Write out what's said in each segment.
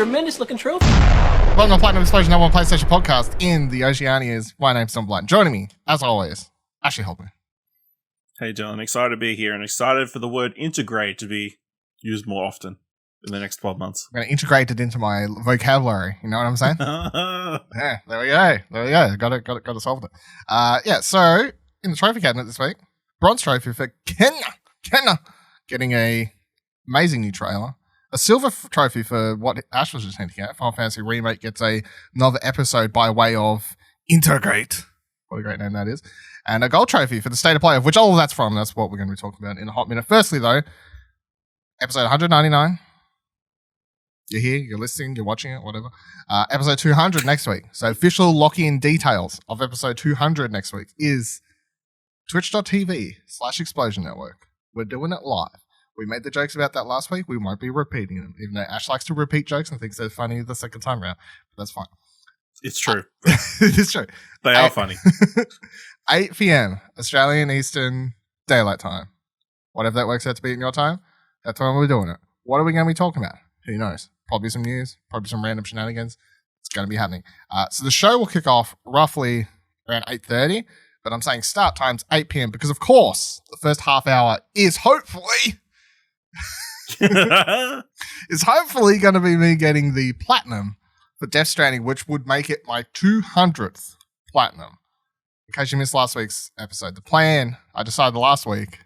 tremendous looking trophy. Welcome to Platinum Explosion, #1 PlayStation podcast in the Oceanias. My name's Tom Blight. Joining me, as always, Ashley Holman. Hey Dylan, excited to be here and excited for the word Intergrade to be used more often in the next 12 months. I'm going to integrate it into my vocabulary. You know what I'm saying? Yeah, there we go. Got to solve it. So in the trophy cabinet this week, bronze trophy for Kenna getting a amazing new trailer. A silver trophy for what Ash was just hinting at. Final Fantasy Remake gets another episode by way of Intergrade. What a great name that is. And a gold trophy for the state of play, of which all of that's from. That's what we're going to be talking about in a hot minute. Firstly, though, episode 199. You're here, you're listening, you're watching it, whatever. Episode 200 next week. So official lock-in details of episode 200 next week is twitch.tv/Explosion Network. We're doing it live. We made the jokes about that last week. We won't be repeating them, even though Ash likes to repeat jokes and thinks they're funny the second time around. But that's fine. It's true. It is true. They are funny. 8 p.m. Australian Eastern Daylight Time. Whatever that works out to be in your time, that's when we're doing it. What are we going to be talking about? Who knows? Probably some news, probably some random shenanigans. It's going to be happening. So the show will kick off roughly around 8:30, but I'm saying start time's 8 p.m. because, of course, the first half hour is hopefully going to be me getting the platinum for Death Stranding, which would make it my 200th platinum. In case you missed last week's episode, the plan I decided last week,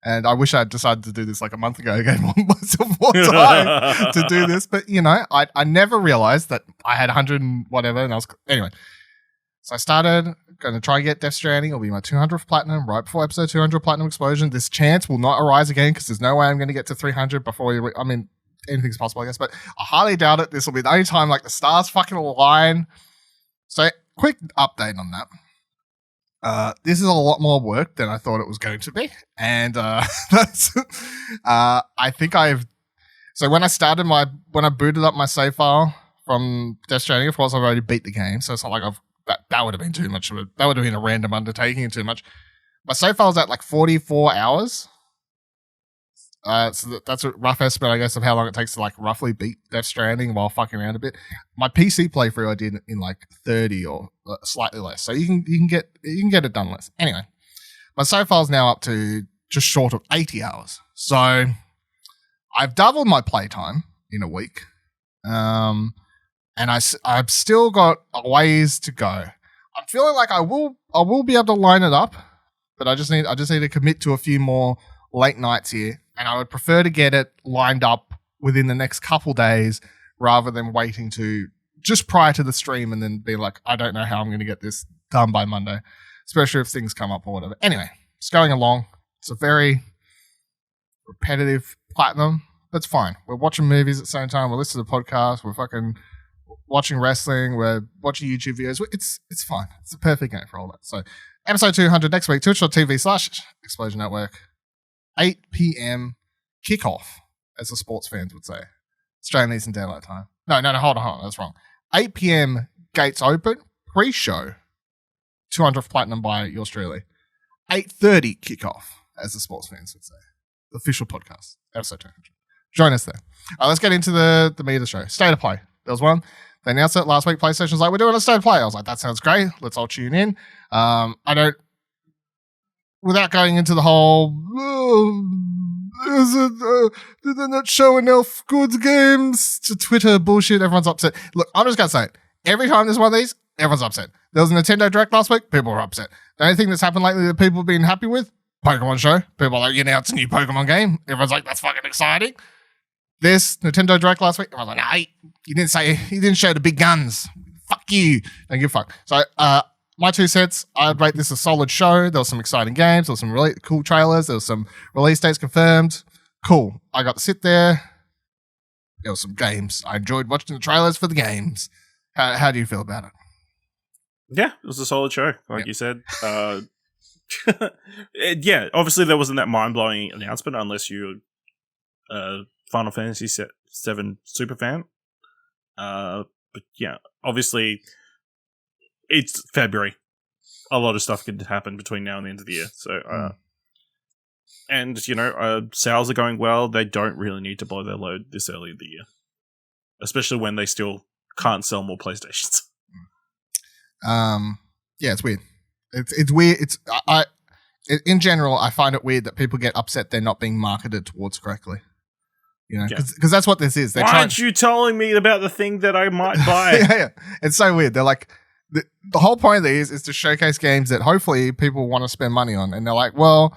and I wish I had decided to do this like a month ago, gave myself more time to do this, but you know, I never realized that I had 100 and whatever, and I was, anyway. So I started, going to try and get Death Stranding. It'll be my 200th platinum right before episode 200 Platinum Explosion. This chance will not arise again because there's no way I'm going to get to 300 before I mean, anything's possible, I guess, but I highly doubt it. This will be the only time like the stars fucking align. So quick update on that. This is a lot more work than I thought it was going to be. And that's I think so when I booted up my save file from Death Stranding, of course I've already beat the game, so it's not like that would have been too much that would have been a random undertaking and too much. My save file's at like 44 hours. So that's a rough estimate, I guess, of how long it takes to like roughly beat Death Stranding while fucking around a bit. My PC playthrough I did in like 30 or slightly less, so you can get it done less. Anyway, my save file's now up to just short of 80 hours, so I've doubled my playtime in a week, and I've still got a ways to go. I'm feeling like I will be able to line it up, but I just need to commit to a few more late nights here. And I would prefer to get it lined up within the next couple days rather than waiting to just prior to the stream and then be like, I don't know how I'm going to get this done by Monday, especially if things come up or whatever. Anyway, it's going along. It's a very repetitive platinum, but it's fine. We're watching movies at the same time. We're listening to podcasts. We're fucking watching wrestling. We're watching YouTube videos. It's fine. It's the perfect game for all that. So episode 200 next week, twitch.tv/Explosion Network. 8 p.m. kickoff, as the sports fans would say. Australian Eastern Daylight Time. No, hold on. That's wrong. 8 p.m. gates open, pre-show, 200th platinum by yours truly. 8:30 kickoff, as the sports fans would say. The official podcast, episode 200. Join us there. All right, let's get into the meat of the show. State of play. There was one. They announced it last week. PlayStation's like, we're doing a state of play. I was like, that sounds great. Let's all tune in. Without going into the whole, they're not showing enough good games to Twitter bullshit, everyone's upset. Look, I'm just going to say it. Every time there's one of these, everyone's upset. There was a Nintendo Direct last week, people were upset. The only thing that's happened lately that people have been happy with, Pokemon show. People are like, it's a new Pokemon game. Everyone's like, that's fucking exciting. This Nintendo Direct last week, everyone's like, nah, you didn't show the big guns. Fuck you. Don't give a fuck. So, my 2 cents, I'd rate this a solid show. There were some exciting games. There were some really cool trailers. There were some release dates confirmed. Cool. I got to sit there. There were some games. I enjoyed watching the trailers for the games. How do you feel about it? Yeah, it was a solid show, like you said. Yeah, obviously there wasn't that mind-blowing announcement unless you're a Final Fantasy VII super fan. But yeah, obviously it's February. A lot of stuff can happen between now and the end of the year. So, and sales are going well. They don't really need to blow their load this early in the year. especially when they still can't sell more PlayStations. Yeah, it's weird. It's weird. In general, I find it weird that people get upset they're not being marketed towards correctly. You know, because that's what this is. Why aren't you telling me about the thing that I might buy? Yeah. It's so weird. They're like, the whole point of these is to showcase games that hopefully people want to spend money on. And they're like, well,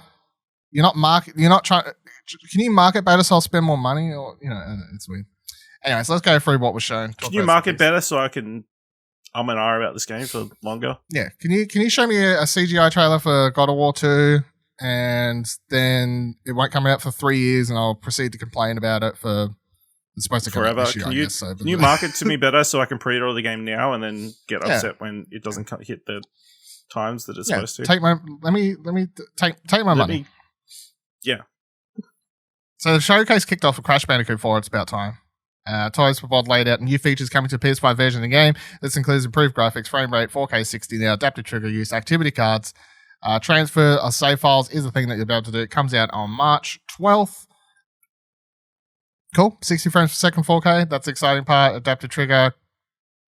you're not trying. Can you market better so I'll spend more money? Or, you know, it's weird. Anyway, so let's go through what was shown. Can you market better so I can I'm an eye about this game for longer? Yeah. Can you show me a CGI trailer for God of War 2 and then it won't come out for 3 years and I'll proceed to complain about it for it's supposed to come forever. out this year, Can I you, guess, so, can you market to me better so I can pre-order the game now and then get upset when it doesn't hit the times that it's supposed to? Take my money. Yeah. So the showcase kicked off with Crash Bandicoot 4. It's about time. Toys for Bod laid out new features coming to the PS5 version of the game. This includes improved graphics, frame rate, 4K 60 now, adaptive trigger use, activity cards. Transfer of save files is the thing that you'll be able to do. It comes out on March 12th. Cool. 60 frames per second, 4K. That's the exciting part. Adaptive trigger.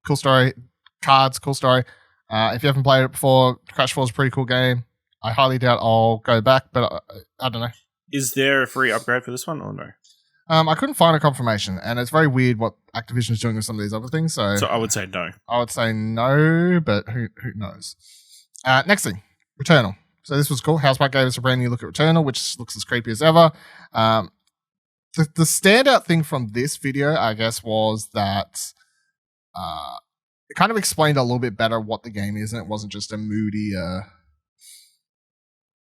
Cool story. Cards. Cool story. If you haven't played it before, Crash 4 is a pretty cool game. I highly doubt I'll go back, but I don't know. Is there a free upgrade for this one or no? I couldn't find a confirmation, and it's very weird what Activision's doing with some of these other things. So I would say no. I would say no, but who knows? Next thing, Returnal. So this was cool. Housemarque gave us a brand new look at Returnal, which looks as creepy as ever. The standout thing from this video, I guess, was that it kind of explained a little bit better what the game is, and it wasn't just a moody,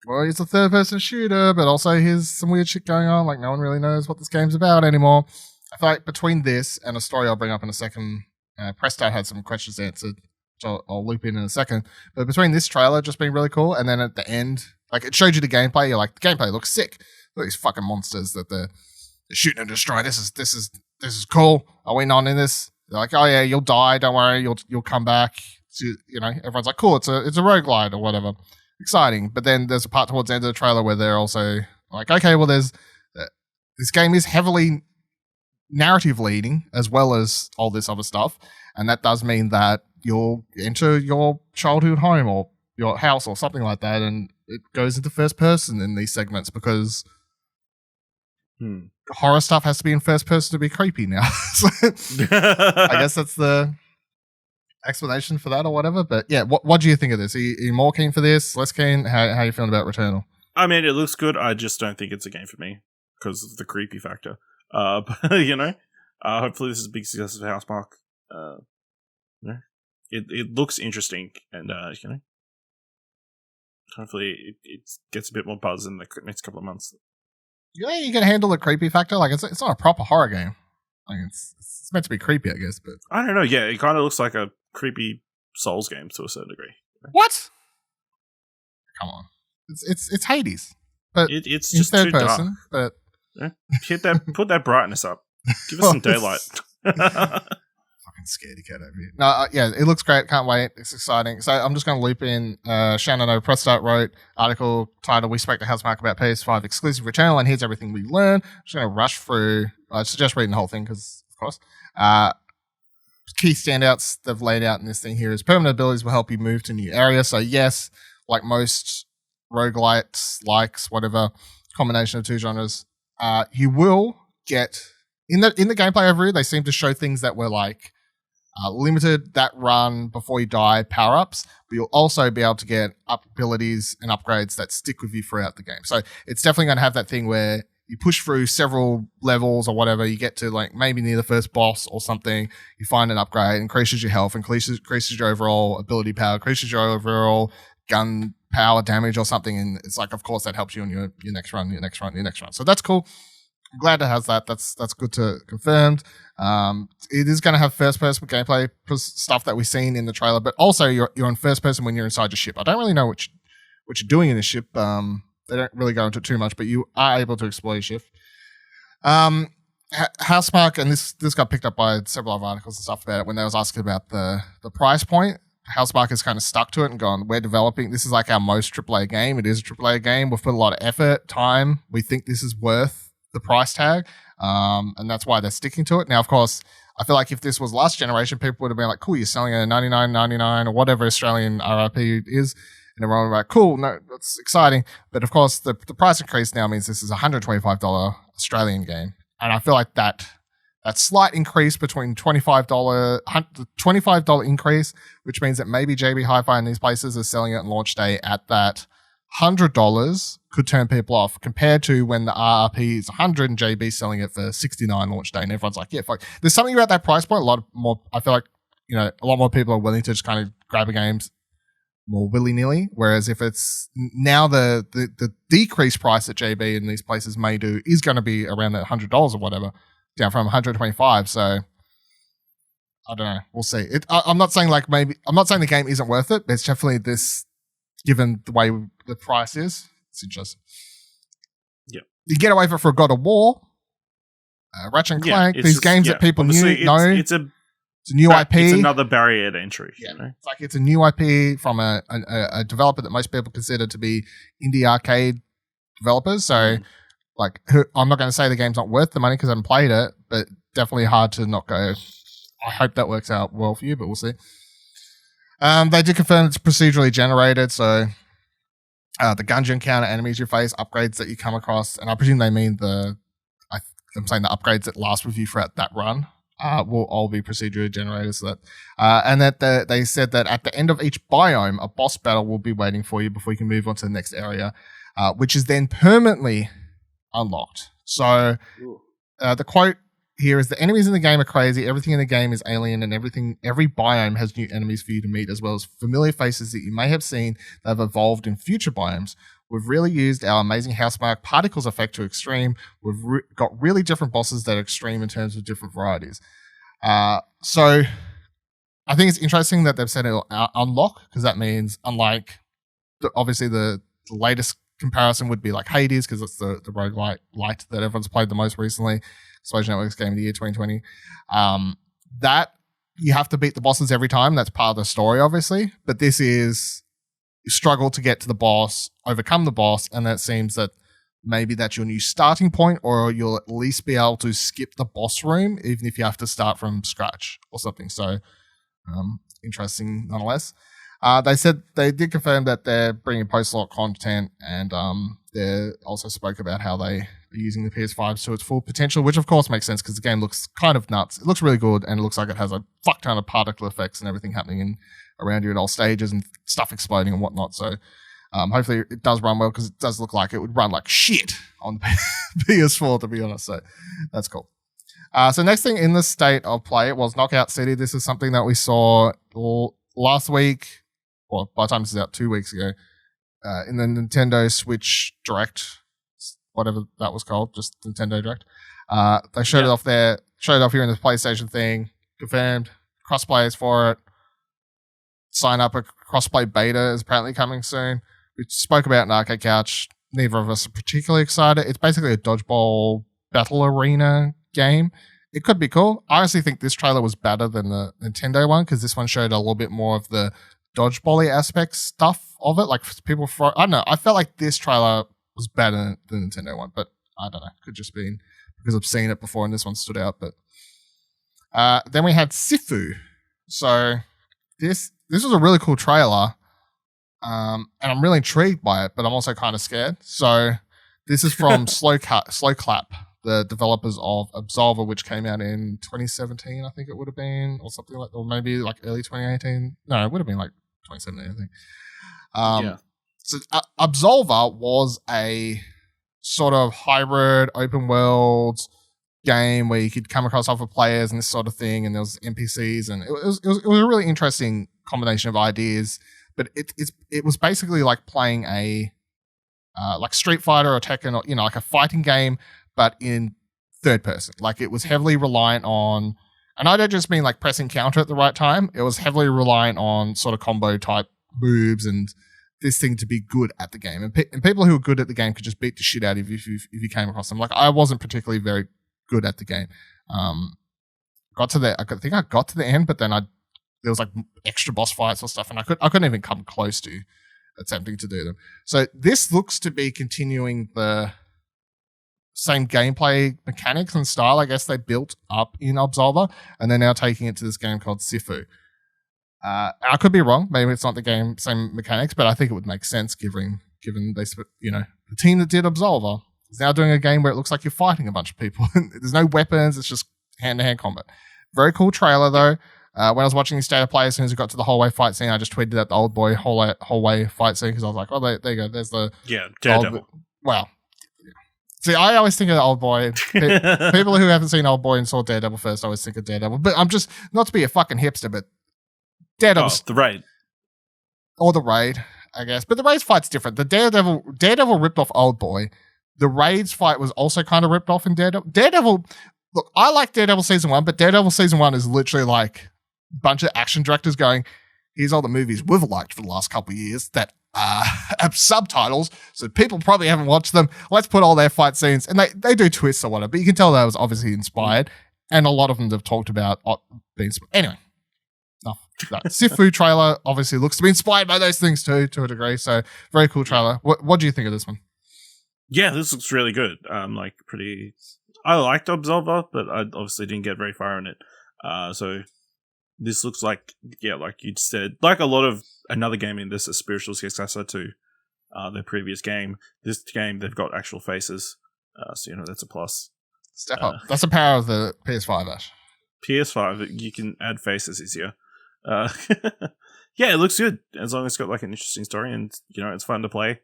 well, he's a third-person shooter, but also here's some weird shit going on, like no one really knows what this game's about anymore. I feel like between this and a story I'll bring up in a second, Prestat had some questions answered, which I'll loop in a second, but between this trailer just being really cool, and then at the end, like it showed you the gameplay, you're like, the gameplay looks sick. Look at these fucking monsters that they're shooting and destroying. This is cool. Are we not in this? They're like, oh yeah, you'll die. Don't worry, you'll come back. So, you know, everyone's like, cool. It's a roguelite or whatever. Exciting. But then there's a part towards the end of the trailer where they're also like, okay, well, there's this game is heavily narrative leading as well as all this other stuff, and that does mean that you'll enter your childhood home or your house or something like that, and it goes into first person in these segments because. Horror stuff has to be in first person to be creepy now. So, I guess that's the explanation for that or whatever. But yeah, what do you think of this? Are you more keen for this? Less keen? How are you feeling about Returnal? I mean, it looks good. I just don't think it's a game for me because of the creepy factor. But, you know, hopefully this is a big success of Housemarque. It looks interesting, and you know, hopefully it gets a bit more buzz in the next couple of months. Yeah, you can handle the creepy factor. Like it's not a proper horror game. Like it's meant to be creepy, I guess. But I don't know. Yeah, it kind of looks like a creepy Souls game to a certain degree. What? Come on, it's Hades, but it's just third too person. Dark. But put that brightness up. Give us some daylight. Fucking scaredy cat over here. No, yeah, it looks great. Can't wait. It's exciting. So I'm just going to loop in. Shannon O. Prestat wrote article titled "We Spoke to Housemarque about PS5 exclusive Returnal, and here's everything we learned." I'm just going to rush through. I suggest reading the whole thing because, of course, key standouts they've laid out in this thing here is permanent abilities will help you move to new areas. So yes, like most roguelites, likes whatever combination of two genres, you will get in the gameplay overview. They seem to show things that were like. Limited that run before you die power-ups, but you'll also be able to get abilities and upgrades that stick with you throughout the game. So it's definitely going to have that thing where you push through several levels or whatever, you get to like maybe near the first boss or something, you find an upgrade, increases your health, increases your overall ability power, increases your overall gun power damage or something, and it's like, of course, that helps you on your next run. So that's cool. I'm glad it has that. That's good to confirmed. It is going to have first-person gameplay stuff that we've seen in the trailer, but also you're in first person when you're inside your ship. I don't really know what you're doing in the ship. They don't really go into it too much, but you are able to explore your ship. Housemarque, and this got picked up by several other articles and stuff about it when they was asking about the price point. Housemarque has kind of stuck to it and gone, we're developing, this is like our most AAA game. It is a AAA game. We've put a lot of effort, time. We think this is worth the price tag, and that's why they're sticking to it. Now, of course, I feel like if this was last generation, people would have been like, cool, you're selling it at $99.99 or whatever Australian RRP is. And everyone would be like, cool, no, that's exciting. But of course, the price increase now means this is a $125 Australian game. And I feel like that slight increase between $25, the $25 increase, which means that maybe JB Hi-Fi in these places is selling it on launch day at that $100 could turn people off compared to when the RRP is 100 and JB selling it for 69 launch day. And everyone's like, yeah, fuck. There's something about that price point. I feel like, a lot more people are willing to just kind of grab a game more willy-nilly. Whereas if it's now the decreased price that JB in these places may do is going to be around that $100 or whatever, down from 125. So I don't know. We'll see. I'm not saying the game isn't worth it, but it's definitely this, given the way the price is, it's interesting. Yeah. You get away for a God of War, Ratchet and Clank, these games that people know. It's a new IP. It's another barrier to entry. Yeah. You know? It's like it's a new IP from a developer that most people consider to be indie arcade developers. So, I'm not going to say the game's not worth the money because I haven't played it, but definitely hard to not go. I hope that works out well for you, but we'll see. They did confirm it's procedurally generated, so the gungeon encounter, enemies you face, upgrades that you come across, and I presume they mean I'm saying the upgrades that last with you throughout that run will all be procedurally generated. So that, and that they said that at the end of each biome, a boss battle will be waiting for you before you can move on to the next area, which is then permanently unlocked. So the quote here is the enemies in the game are crazy. Everything in the game is alien, and every biome has new enemies for you to meet, as well as familiar faces that you may have seen that have evolved in future biomes. We've really used our amazing housemark particles effect to extreme. We've got really different bosses that are extreme in terms of different varieties. So I think it's interesting that they've said it'll unlock, because that means, unlike obviously the latest comparison would be like Hades, because it's the roguelite light that everyone's played the most recently. Social Network's Game of the Year 2020. That you have to beat the bosses every time. That's part of the story, obviously. But this is you struggle to get to the boss, overcome the boss, and that seems that maybe that's your new starting point, or you'll at least be able to skip the boss room, even if you have to start from scratch or something. So interesting nonetheless. They did confirm that they're bringing post-launch content, and they also spoke about how they are using the PS5 to its full potential, which of course makes sense because the game looks kind of nuts. It looks really good, and it looks like it has a fuck ton of particle effects and everything happening around you at all stages and stuff exploding and whatnot. So hopefully it does run well, because it does look like it would run like shit on PS4, to be honest. So that's cool. So next thing in the state of play was Knockout City. This is something that we saw last week, or by the time this is out 2 weeks ago, in the Nintendo Switch Direct, whatever that was called, just Nintendo Direct. They showed it off there, showed it off here in the PlayStation thing, confirmed, crossplay is for it, sign up, a crossplay beta is apparently coming soon. We spoke about an Arcade Couch, neither of us are particularly excited. It's basically a dodgeball battle arena game. It could be cool. I honestly think this trailer was better than the Nintendo one, because this one showed a little bit more of the dodgeball-y aspects stuff of it. Like people, I don't know. I felt like this trailer was better than the Nintendo one, but I don't know. Could just be because I've seen it before and this one stood out. But then we had SIFU. So this was a really cool trailer, and I'm really intrigued by it, but I'm also kind of scared. So this is from Slow Clap, the developers of Absolver, which came out in 2017, I think it would have been, or something like, or maybe like early 2018. No, it would have been like 2017, I think. So Absolver was a sort of hybrid open world game where you could come across other players and this sort of thing, and there was NPCs, and it was a really interesting combination of ideas. But it was basically like playing a like Street Fighter or Tekken, or like a fighting game, but in third person. Like it was heavily reliant on, and I don't just mean like pressing counter at the right time. It was heavily reliant on sort of combo type moves and this thing to be good at the game. And people who are good at the game could just beat the shit out of you if you came across them. Like I wasn't particularly very good at the game. I think I got to the end, but then there was like extra boss fights or stuff, and I couldn't even come close to attempting to do them. So this looks to be continuing the same gameplay mechanics and style, I guess they built up in Absolver, and they're now taking it to this game called SIFU. I could be wrong. Maybe it's not the same mechanics, but I think it would make sense given they, the team that did Absolver is now doing a game where it looks like you're fighting a bunch of people. There's no weapons. It's just hand-to-hand combat. Very cool trailer, though. When I was watching the state of play, as soon as it got to the hallway fight scene, I just tweeted at the old boy hallway fight scene because I was like, oh, there you go. There's the Daredevil. Wow. See, I always think of the old boy. People who haven't seen Old Boy and saw Daredevil first always think of Daredevil. But I'm just, not to be a fucking hipster, but Daredevil. The Raid. Or the Raid, I guess. But the Raid's fight's different. The Daredevil ripped off Old Boy. The Raid's fight was also kind of ripped off in Daredevil. Look, I like Daredevil Season 1, but Daredevil Season 1 is literally like a bunch of action directors going, here's all the movies we've liked for the last couple of years that have subtitles, so people probably haven't watched them. Let's put all their fight scenes, and they do twists or whatever, but you can tell that was obviously inspired, and a lot of them have talked about being inspired. Anyway, no. SIFU trailer obviously looks to be inspired by those things too, to a degree, so very cool trailer. What do you think of this one? Yeah, this looks really good. I liked Absolver, but I obviously didn't get very far in it. So this looks like you'd said, like a lot of another game in this, a spiritual successor to their previous game. This game, they've got actual faces. So, that's a plus. Step up. That's the power of the PS5, Ash. PS5, you can add faces easier. Yeah, it looks good. As long as it's got like an interesting story and, it's fun to play.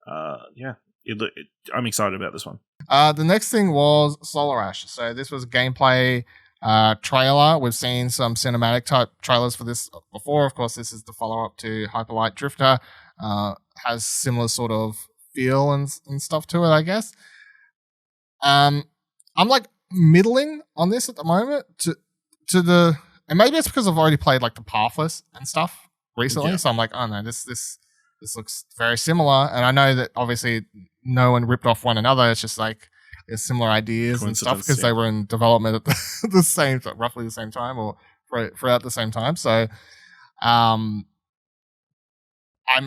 I'm excited about this one. The next thing was Solar Ash. So this was a gameplay trailer. We've seen some cinematic type trailers for this before. Of course, this is the follow-up to Hyperlight Drifter. Has similar sort of feel and stuff to it, I guess. I'm like middling on this at the moment and maybe it's because I've already played like the Pathless and stuff recently. Yeah. So I'm like, oh no, this looks very similar. And I know that obviously no one ripped off one another. It's just like there's similar ideas and stuff because they were in development at roughly the same time or throughout the same time. So I'm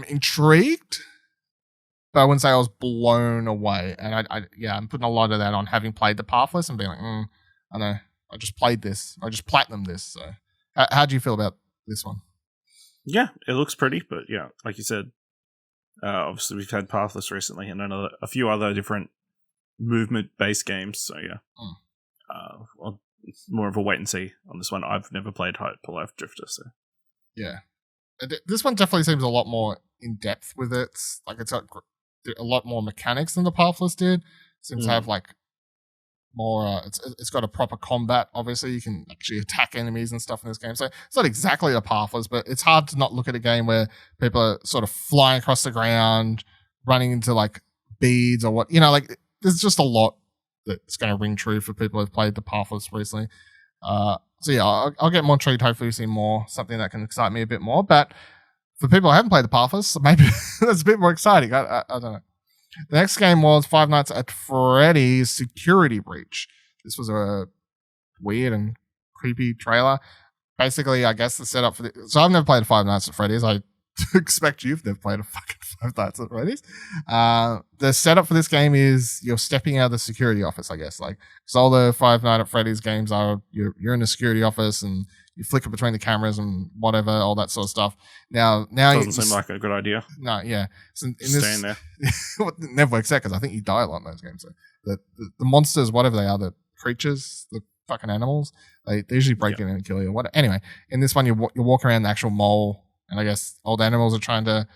intrigued, but I wouldn't say I was blown away. And I'm putting a lot of that on having played the Pathless and being like, I know, I just played this. I just platinumed this. So how do you feel about this one? Yeah, it looks pretty, but yeah, like you said, obviously we've had Pathless recently and a few other different movement-based games, so yeah. Well, more of a wait and see on this one. I've never played Hyperlight Drifter, so yeah. This one definitely seems a lot more in-depth with it. Like it's got a lot more mechanics than the Pathless did. It seems to have like more it's got a proper combat. Obviously you can actually attack enemies and stuff in this game, so it's not exactly the Pathless, but it's hard to not look at a game where people are sort of flying across the ground, running into like beads or what, like there's just a lot that's going to ring true for people who've played the Pathless recently. So yeah, I'll get more intrigued. Hopefully see more, something that can excite me a bit more, but for people who haven't played the Pathless, maybe that's a bit more exciting. I don't know. The next game was Five Nights at Freddy's Security Breach. This was a weird and creepy trailer. Basically, I guess the setup for so I've never played Five Nights at Freddy's. I expect you've never played a fucking Five Nights at Freddy's. The setup for this game is you're stepping out of the security office, I guess. Like, because all the Five Nights at Freddy's games are you're in a security office and you flicker between the cameras and whatever, all that sort of stuff. Now doesn't seem like a good idea. No, yeah. So staying there. It never works out because I think you die a lot in those games. So the monsters, whatever they are, the creatures, the fucking animals, they usually break in and kill you. What? Anyway, in this one, you walk around the actual mall, and I guess old animals are trying to.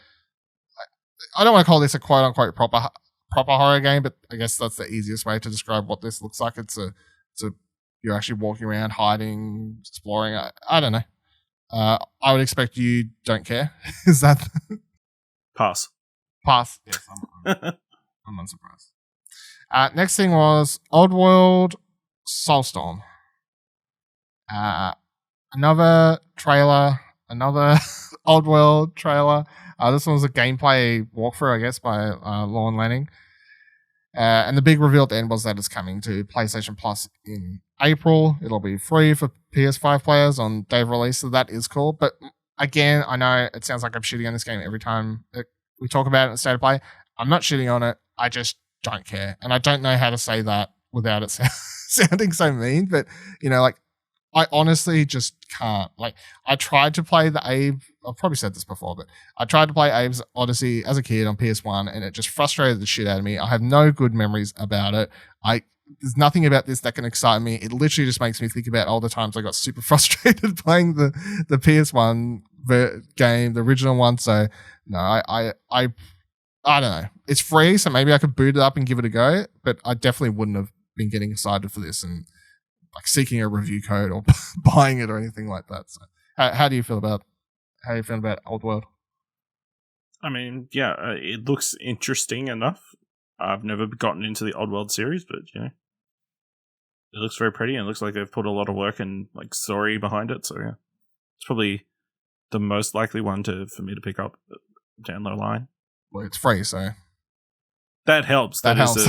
I don't want to call this a quote unquote proper horror game, but I guess that's the easiest way to describe what this looks like. It's you're actually walking around, hiding, exploring. I don't know. I would expect you don't care. Is that pass? Yes, I'm unsurprised. Next thing was Oddworld Soulstorm. Another trailer, another Oddworld trailer. This one was a gameplay walkthrough, I guess, by Lorne Lanning. And the big reveal at the end was that it's coming to PlayStation Plus in April. It'll be free for PS5 players on day of release, so that is cool. But again, I know it sounds like I'm shitting on this game every time we talk about it in State of Play. I'm not shitting on it. I just don't care. And I don't know how to say that without it sounding so mean, but like I honestly just can't. Like I tried to play the Abe. I've probably said this before, but I tried to play Abe's Odyssey as a kid on PS1, and it just frustrated the shit out of me. I have no good memories about it. There's nothing about this that can excite me. It literally just makes me think about all the times I got super frustrated playing the PS1 game, the original one. So no, I don't know. It's free, so maybe I could boot it up and give it a go, but I definitely wouldn't have been getting excited for this and like seeking a review code or buying it or anything like that. So how do you feel about Oddworld? I mean, yeah, it looks interesting enough. I've never gotten into the Oddworld series, but it looks very pretty and it looks like they've put a lot of work and like story behind it. So yeah, it's probably the most likely one for me to pick up down the line. Well, it's free, so that helps. That helps.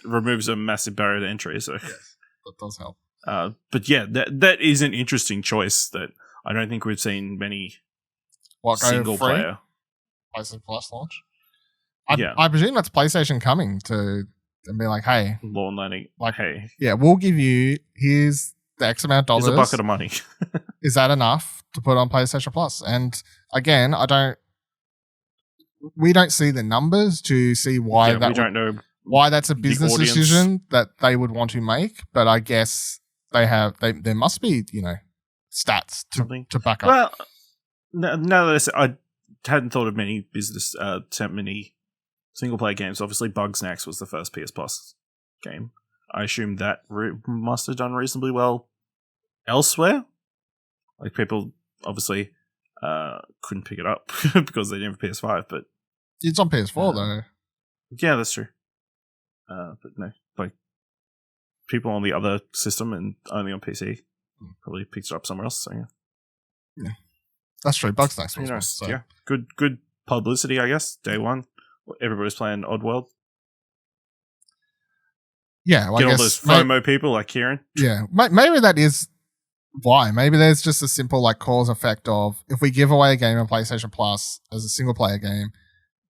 Removes a massive barrier to entry. So yes, that does help. But yeah, that is an interesting choice that I don't think we've seen many single player PlayStation Plus launch. I presume that's PlayStation coming to be like, hey, lawn learning, like, hey, yeah, we'll give you here's the X amount of dollars. Here's a bucket of money. Is that enough to put on PlayStation Plus? And again, we don't see the numbers to see why we don't know why that's a business decision that they would want to make. But I guess there must be stats to back up. Well, no, I hadn't thought of many many single player games. Obviously, Bugsnax was the first PS Plus game. I assume that must have done reasonably well elsewhere. Like people obviously couldn't pick it up because they didn't have a PS5, but it's on PS4 though. Yeah, that's true. But no, like people on the other system and only on PC probably picked it up somewhere else. So yeah, that's true. Bugsnax was nice. So. Yeah, good publicity, I guess. Day one, everybody's playing Oddworld. Yeah, well, get all those FOMO people like Kieran. Yeah, maybe that is why. Maybe there's just a simple like cause effect of if we give away a game on PlayStation Plus as a single player game,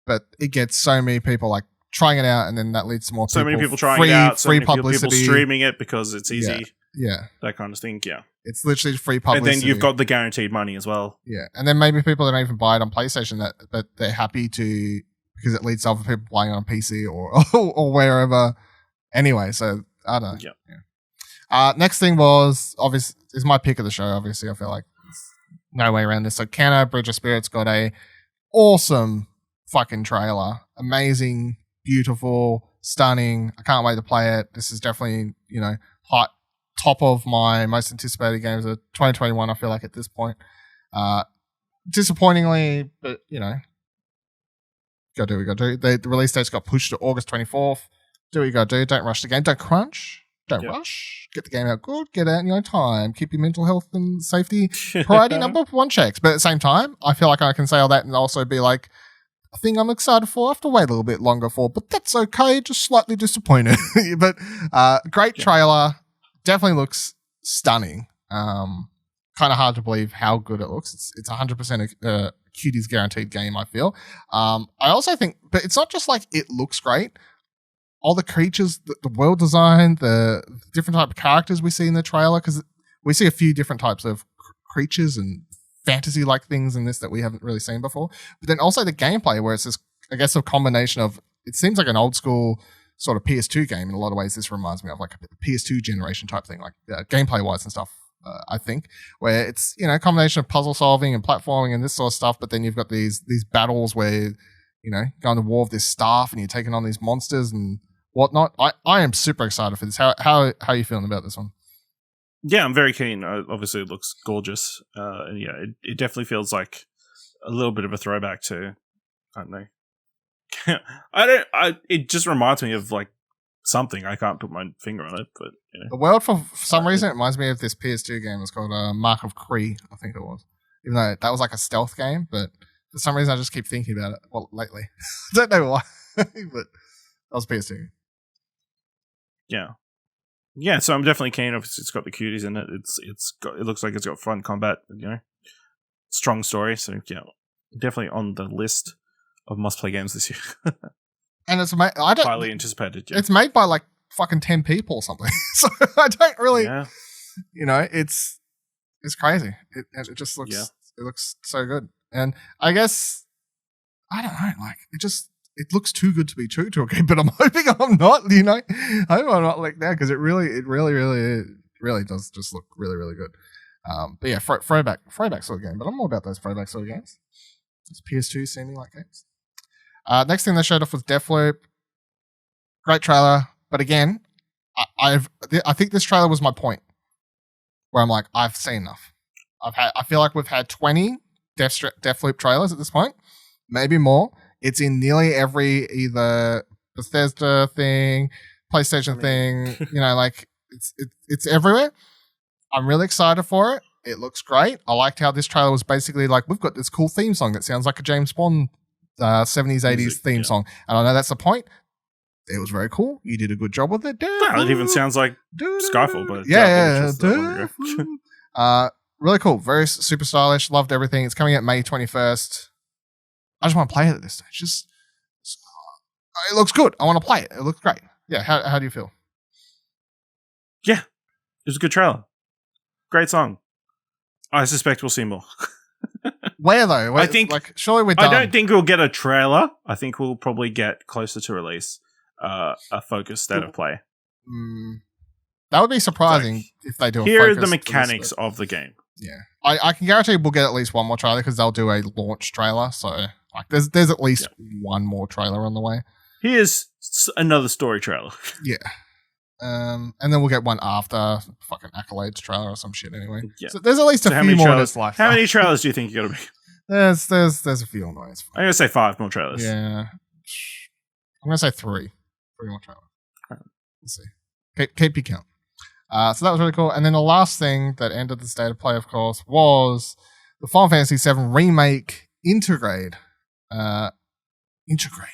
but it gets so many people like trying it out, and then that leads to more so people. Many people trying it out, so free many publicity, people streaming it because it's easy. Yeah, that kind of thing. Yeah, it's literally free publicity, and then you've got the guaranteed money as well. Yeah, and then maybe people that don't even buy it on PlayStation but they're happy to because it leads to other people playing on PC or wherever. Anyway, so I don't know. Yeah. Next thing was obviously is my pick of the show. Obviously, I feel like there's no way around this. So, Kanna Bridge of Spirits got a awesome fucking trailer, amazing, beautiful, stunning. I can't wait to play it. This is definitely hot top of my most anticipated games of 2021. I feel like at this point, disappointingly, but gotta do what you gotta do. The release date's got pushed to August 24th. Do what you gotta do. Don't rush the game. Don't crunch. Don't rush. Get the game out good. Get out in your own time. Keep your mental health and safety priority number one checks. But at the same time, I feel like I can say all that and also be like, a thing I'm excited for. I have to wait a little bit longer for, but that's okay. Just slightly disappointed. But great trailer. Definitely looks stunning. Kind of hard to believe how good it looks. It's 100% a Cuties guaranteed game, I feel. I also think, but it's not just like it looks great. All the creatures, the world design, the different type of characters we see in the trailer, because we see a few different types of creatures and fantasy-like things in this that we haven't really seen before. But then also the gameplay, where it's this, I guess, a combination of, it seems like an old school sort of PS2 game in a lot of ways. This reminds me of like a PS2 generation type thing, like gameplay-wise and stuff, I think, where it's, a combination of puzzle solving and platforming and this sort of stuff, but then you've got these battles where, going to war with this staff and you're taking on these monsters and whatnot. I am super excited for this. How are you feeling about this one? Yeah, I'm very keen. Obviously, it looks gorgeous. And yeah, it definitely feels like a little bit of a throwback to, I don't know. It just reminds me of like something. I can't put my finger on it, but the world for some reason it reminds me of this PS2 game. It's called Mark of Kree, I think it was. Even though that was like a stealth game, but for some reason I just keep thinking about it. Well, lately, I don't know why, but that was PS2. Yeah. So I'm definitely keen. Obviously, it's got the cuties in it. It looks like it's got fun combat. Strong story. So yeah, definitely on the list of must-play games this year. and it's highly anticipated. Yeah. It's made by like fucking 10 people or something. So I don't really, it's crazy. It just looks, it looks so good. And I guess, I don't know, like it looks too good to be true to a game, but I'm hoping I'm not, I hope I'm not like that because it really does just look really, really good. But yeah, throwback sort of game, but I'm all about those throwback sort of games. Those PS2 seeming like games. Next thing they showed off was Deathloop. Great trailer. But again, I think this trailer was my point where I'm like, I've seen enough. I feel like we've had 20 Deathloop trailers at this point, maybe more. It's in nearly every either Bethesda thing, PlayStation thing, like it's everywhere. I'm really excited for it. It looks great. I liked how this trailer was basically like, we've got this cool theme song that sounds like a James Bond 70s, 80s theme song. And I know that's the point. It was very cool. You did a good job with it. It even sounds like Skyfall, but really cool. Very super stylish. Loved everything. It's coming out May 21st. I just want to play it at this stage. It looks good. I want to play it. It looks great. Yeah. How do you feel? Yeah, it was a good trailer. Great song. I suspect we'll see more. Where though? I think surely we're done. I don't think we'll get a trailer. I think we'll probably get closer to release a focused state of play. That would be surprising if they do. Here are the mechanics of the game. Yeah, I can guarantee we'll get at least one more trailer because they'll do a launch trailer. So like, there's at least one more trailer on the way. Here's another story trailer. Yeah. And then we'll get one after fucking Accolades trailer or some shit anyway. Yeah. So there's at least a few more in this life. How many trailers do you think you gotta be? There's a few on the way. I'm gonna say 5 more trailers. Yeah. I'm gonna say 3. 3 more trailers. Right. We'll see. Keep your count. So that was really cool. And then the last thing that ended the state of play, of course, was the Final Fantasy VII Remake Intergrade. Intergrade.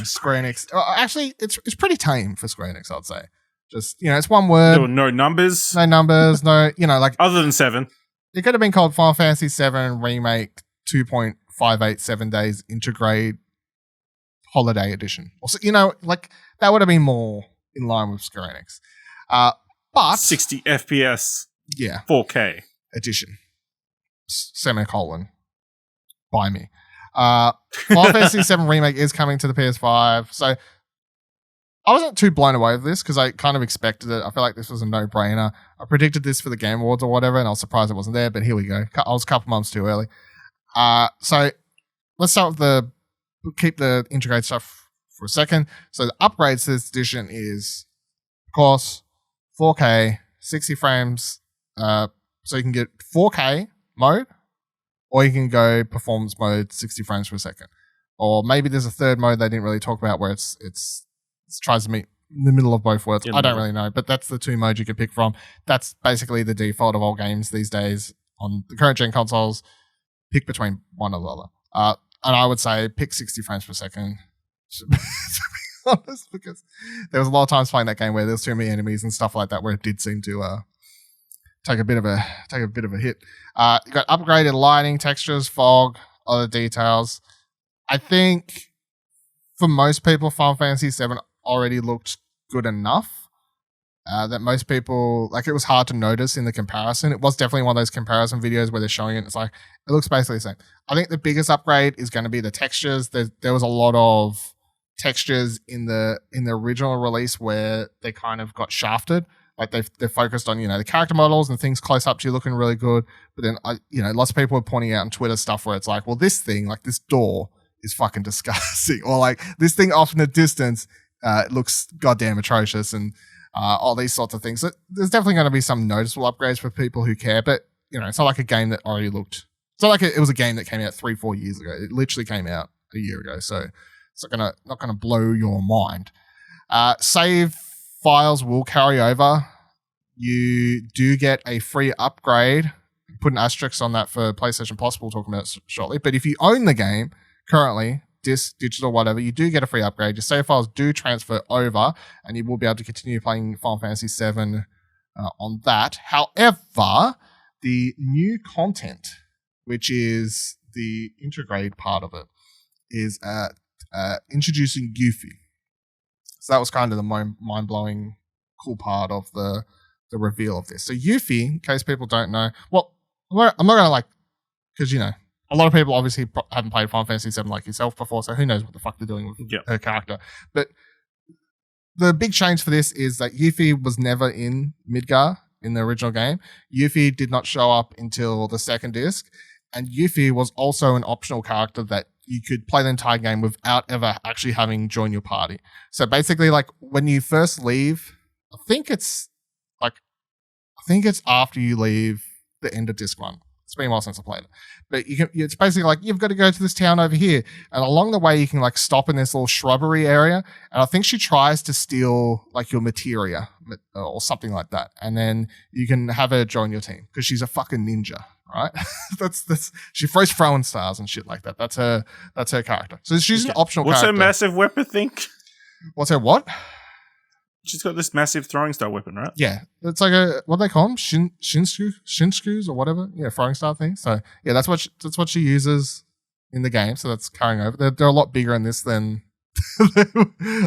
Square Enix. Actually, it's pretty tame for Square Enix, I'd say. Just, it's one word. There were no numbers. No numbers, no, like... Other than 7. It could have been called Final Fantasy VII Remake 2.587 Days Intergrade Holiday Edition. Also, like, that would have been more in line with Square Enix. But... 60 FPS. Yeah. 4K. Edition. Semicolon. By me. Final Fantasy VII Remake is coming to the PS5, so I wasn't too blown away with this because I kind of expected it. I feel like this was a no-brainer. I predicted this for the Game Awards or whatever, and I was surprised it wasn't there, but here we go. I was a couple months too early. So let's start with keep the Intergrade stuff for a second. So the upgrades to this edition is, of course, 4K, 60 frames, so you can get 4K mode, or you can go performance mode 60 frames per second. Or maybe there's a third mode they didn't really talk about where it tries to meet in the middle of both worlds. I don't really know, but that's the 2 modes you can pick from. That's basically the default of all games these days on the current gen consoles. Pick between one or the other. And I would say pick 60 frames per second. To be honest, because there was a lot of times playing that game where there's too many enemies and stuff like that where it did seem to take a bit of a hit. You got upgraded lighting, textures, fog, other details. I think for most people, Final Fantasy VII already looked good enough that most people, like, it was hard to notice in the comparison. It was definitely one of those comparison videos where they're showing it. It's like, it looks basically the same. I think the biggest upgrade is going to be the textures. There was a lot of textures in the original release where they kind of got shafted. Like they're focused on, the character models and things close up to you looking really good. But then, lots of people are pointing out on Twitter stuff where it's like, well, this thing, like this door is fucking disgusting. Or like this thing off in the distance, it looks goddamn atrocious and all these sorts of things. So there's definitely going to be some noticeable upgrades for people who care. But, it's not like a game that already looked, it's not like it was a game that came out 3-4 years ago. It literally came out a year ago. So it's not gonna blow your mind. Save files will carry over. You do get a free upgrade. Put an asterisk on that for PlayStation Plus. We'll talk about it shortly. But if you own the game currently, disc, digital, whatever, you do get a free upgrade. Your save files do transfer over, and you will be able to continue playing Final Fantasy VII on that. However, the new content, which is the Intergrade part of it, is introducing Yuffie. So that was kind of the mind-blowing cool part of the reveal of this. So Yuffie, in case people don't know, well, I'm not going to like, because, you know, a lot of people obviously haven't played Final Fantasy VII like yourself before, so who knows what the fuck they're doing with her character. But the big change for this is that Yuffie was never in Midgar in the original game. Yuffie did not show up until the second disc, and Yuffie was also an optional character that you could play the entire game without ever actually having joined your party. So basically, like, when you first leave, I think it's after you leave the end of disc 1. It's been a while since I played it. But it's basically like, you've got to go to this town over here. And along the way, you can like stop in this little shrubbery area. And I think she tries to steal like your materia or something like that. And then you can have her join your team because she's a fucking ninja, right? that's she throws throwing stars and shit like that. That's her character. So she's an optional character. What's her massive weapon thing? What's her what? She's got this massive throwing star weapon, right? Yeah. It's like what do they call them? Shinskus or whatever. Yeah, throwing star thing. So yeah, that's what she uses in the game. So that's carrying over. They're a lot bigger in this than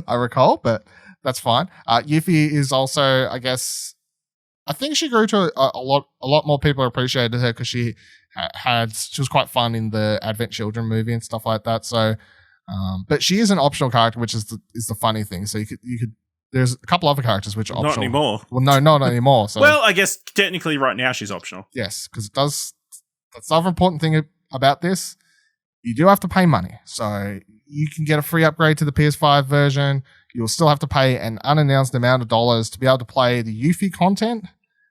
I recall, but that's fine. Yuffie is also, I guess, I think she grew to a lot more people appreciated her because she was quite fun in the Advent Children movie and stuff like that. So, but she is an optional character, which is the funny thing. So you could. There's a couple other characters which are optional. Not anymore. Well, no, not anymore. So. Well, I guess technically right now she's optional. Yes, because it does. That's the other important thing about this. You do have to pay money. So you can get a free upgrade to the PS5 version. You'll still have to pay an unannounced amount of dollars to be able to play the Yuffie content,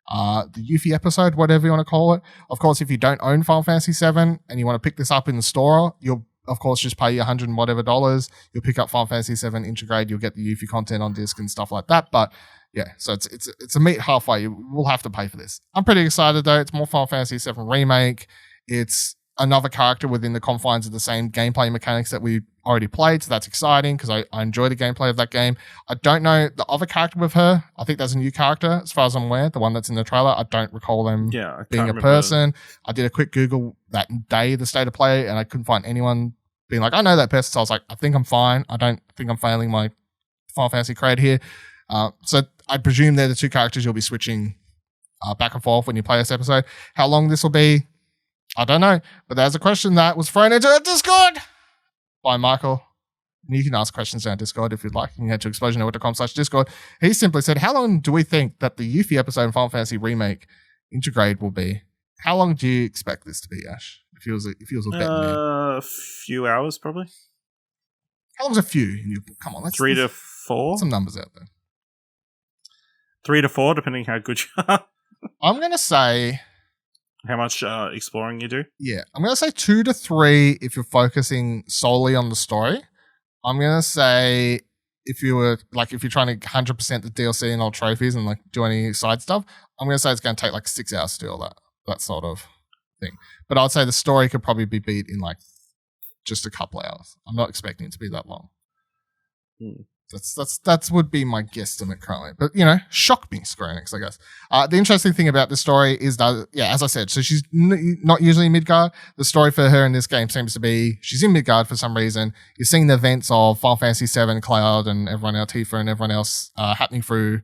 the Yuffie episode, whatever you want to call it. Of course, if you don't own Final Fantasy VII and you want to pick this up in the store, you'll of course just pay your $100 and whatever dollars. You'll pick up Final Fantasy VII Intergrade. You'll get the Yuffie content on disc and stuff like that. But yeah, so it's a meet halfway. You will have to pay for this. I'm pretty excited though. It's more Final Fantasy VII Remake. It's another character within the confines of the same gameplay mechanics that we already played. So that's exciting because I enjoy the gameplay of that game. I don't know the other character with her. I think there's a new character as far as I'm aware. The one that's in the trailer. I don't recall them being a person. I did a quick Google that day, the state of play, and I couldn't find anyone being like, I know that person. So I was like, I think I'm fine. I don't think I'm failing my Final Fantasy cred here. So I presume they're the two characters you'll be switching back and forth when you play this episode. How long this will be, I don't know. But there's a question that was thrown into our Discord by Michael. And you can ask questions in our Discord if you'd like. You can head to explosionnetwork.com/Discord. He simply said, how long do we think that the Yuffie episode in Final Fantasy Remake Intergrade will be? How long do you expect this to be, Ash? If he was a betting man. A few hours, probably. How long's a few? Come on, let's 3 to 4. Some numbers out there. 3 to 4, depending how good you are. I'm gonna say how much exploring you do. Yeah, I'm gonna say 2 to 3 if you're focusing solely on the story. I'm gonna say if you're trying to 100% the DLC and all trophies and like do any side stuff, I'm gonna say it's gonna take like 6 hours to do all that sort of thing. But I'd say the story could probably be beat in like just a couple hours. I'm not expecting it to be that long. That would be my guesstimate currently. But, you know, shock me, Square Enix, I guess. The interesting thing about this story is that, yeah, as I said, so she's not usually in Midgard. The story for her in this game seems to be she's in Midgard for some reason. You're seeing the events of Final Fantasy VII, Cloud, and everyone else, Tifa, and everyone else happening through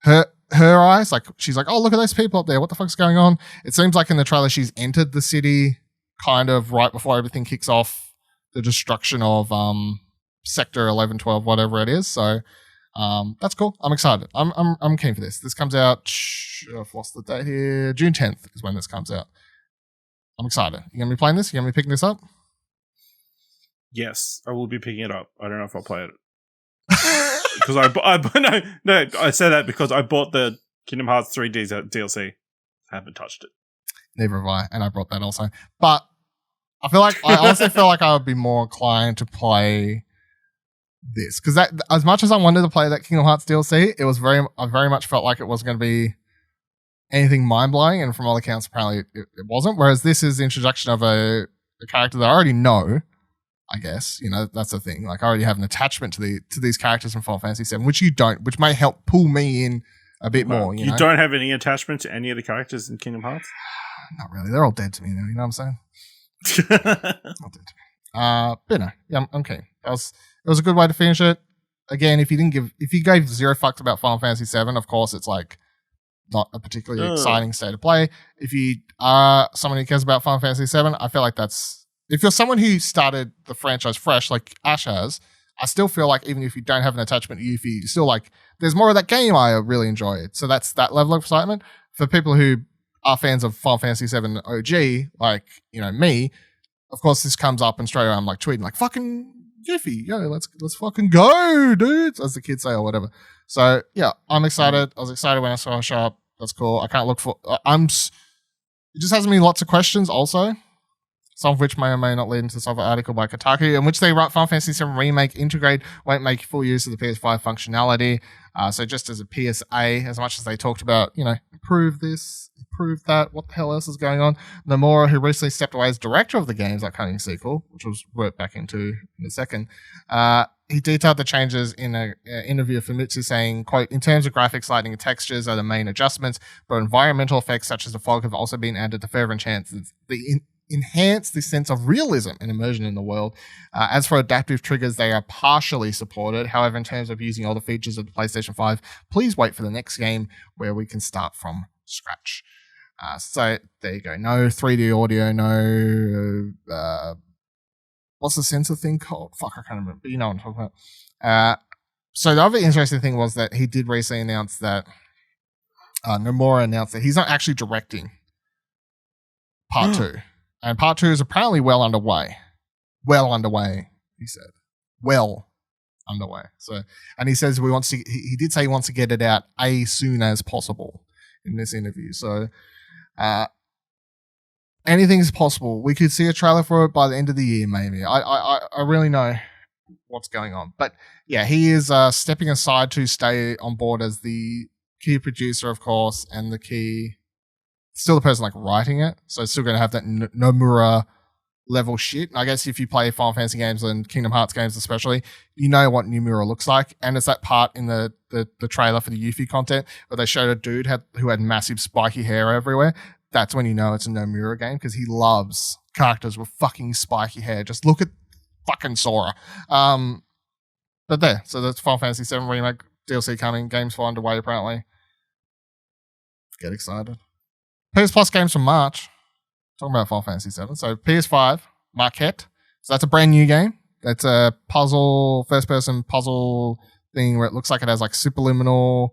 her eyes. Like, she's like, oh, look at those people up there. What the fuck's going on? It seems like in the trailer she's entered the city kind of right before everything kicks off the destruction of Sector 11, 12, whatever it is. So that's cool. I'm excited. I'm keen for this. This comes out, what's the date here? June 10th is when this comes out. I'm excited. You gonna be playing this? You gonna be picking this up? Yes, I will be picking it up. I don't know if I'll play it. Because I say that because I bought the Kingdom Hearts 3 DLC. Haven't touched it. Neither have I, and I brought that also. But I also feel like I would be more inclined to play this because that, as much as I wanted to play that Kingdom Hearts DLC, I very much felt like it was going to be anything mind blowing, and from all accounts, apparently it wasn't. Whereas this is the introduction of a character that I already know. I guess, you know, that's the thing. Like, I already have an attachment to these characters from Final Fantasy VII, which you don't, which may help pull me in a bit more. You know? Don't have any attachment to any of the characters in Kingdom Hearts? Not really. They're all dead to me now. You know what I'm saying? Not dead to me. But no, yeah, I'm keen. it was a good way to finish it. Again, if you gave zero fucks about Final Fantasy VII, of course it's like not a particularly exciting state of play. If you are someone who cares about Final Fantasy VII, I feel like if you're someone who started the franchise fresh, like Ash has, I still feel like even if you don't have an attachment to Yuffie, you still like, there's more of that game I really enjoyed. So that's that level of excitement. For people who are fans of Final Fantasy VII OG, like, me, of course this comes up and straight away I'm like tweeting like, fucking Yuffie, yo, let's fucking go, dudes, as the kids say or whatever. So yeah, I'm excited. I was excited when I saw her show up. That's cool. I can't look for, it just has me lots of questions also. Some of which may or may not lead into this other article by Kotaku, in which they write Final Fantasy VII Remake Intergrade won't make full use of the PS5 functionality. So just as a PSA, as much as they talked about, improve this, improve that, what the hell else is going on? Nomura, who recently stepped away as director of the game's upcoming sequel, which was worked back into in a second, he detailed the changes in an interview for Famitsu, saying, quote, in terms of graphics, lighting, and textures are the main adjustments, but environmental effects such as the fog have also been added to further enhance the sense of realism and immersion in the world. As for adaptive triggers, they are partially supported. However, in terms of using all the features of the PlayStation 5, please wait for the next game where we can start from scratch. So there you go. No 3D audio, no... what's the sensor thing called? Fuck, I can't remember. But you know what I'm talking about. So the other interesting thing was that he did recently announce that Nomura announced that he's not actually directing Part 2. And Part 2 is apparently well underway. Well underway, he said. Well underway. So, and he says he did say he wants to get it out as soon as possible in this interview. So, anything's possible. We could see a trailer for it by the end of the year, maybe. I really know what's going on. But yeah, he is stepping aside to stay on board as the key producer, of course, and still the person like writing it. So it's still going to have that Nomura level shit. I guess if you play Final Fantasy games and Kingdom Hearts games especially, you know what Nomura looks like. And it's that part in the trailer for the Yuffie content where they showed a dude who had massive spiky hair everywhere. That's when you know it's a Nomura game, because he loves characters with fucking spiky hair. Just look at fucking Sora. But there, so that's Final Fantasy VII Remake DLC coming. Games for underway apparently. Get excited. PS Plus games from March. Talking about Final Fantasy VII. So PS5, Marquette. So that's a brand new game. That's a first-person puzzle thing where it looks like it has like superliminal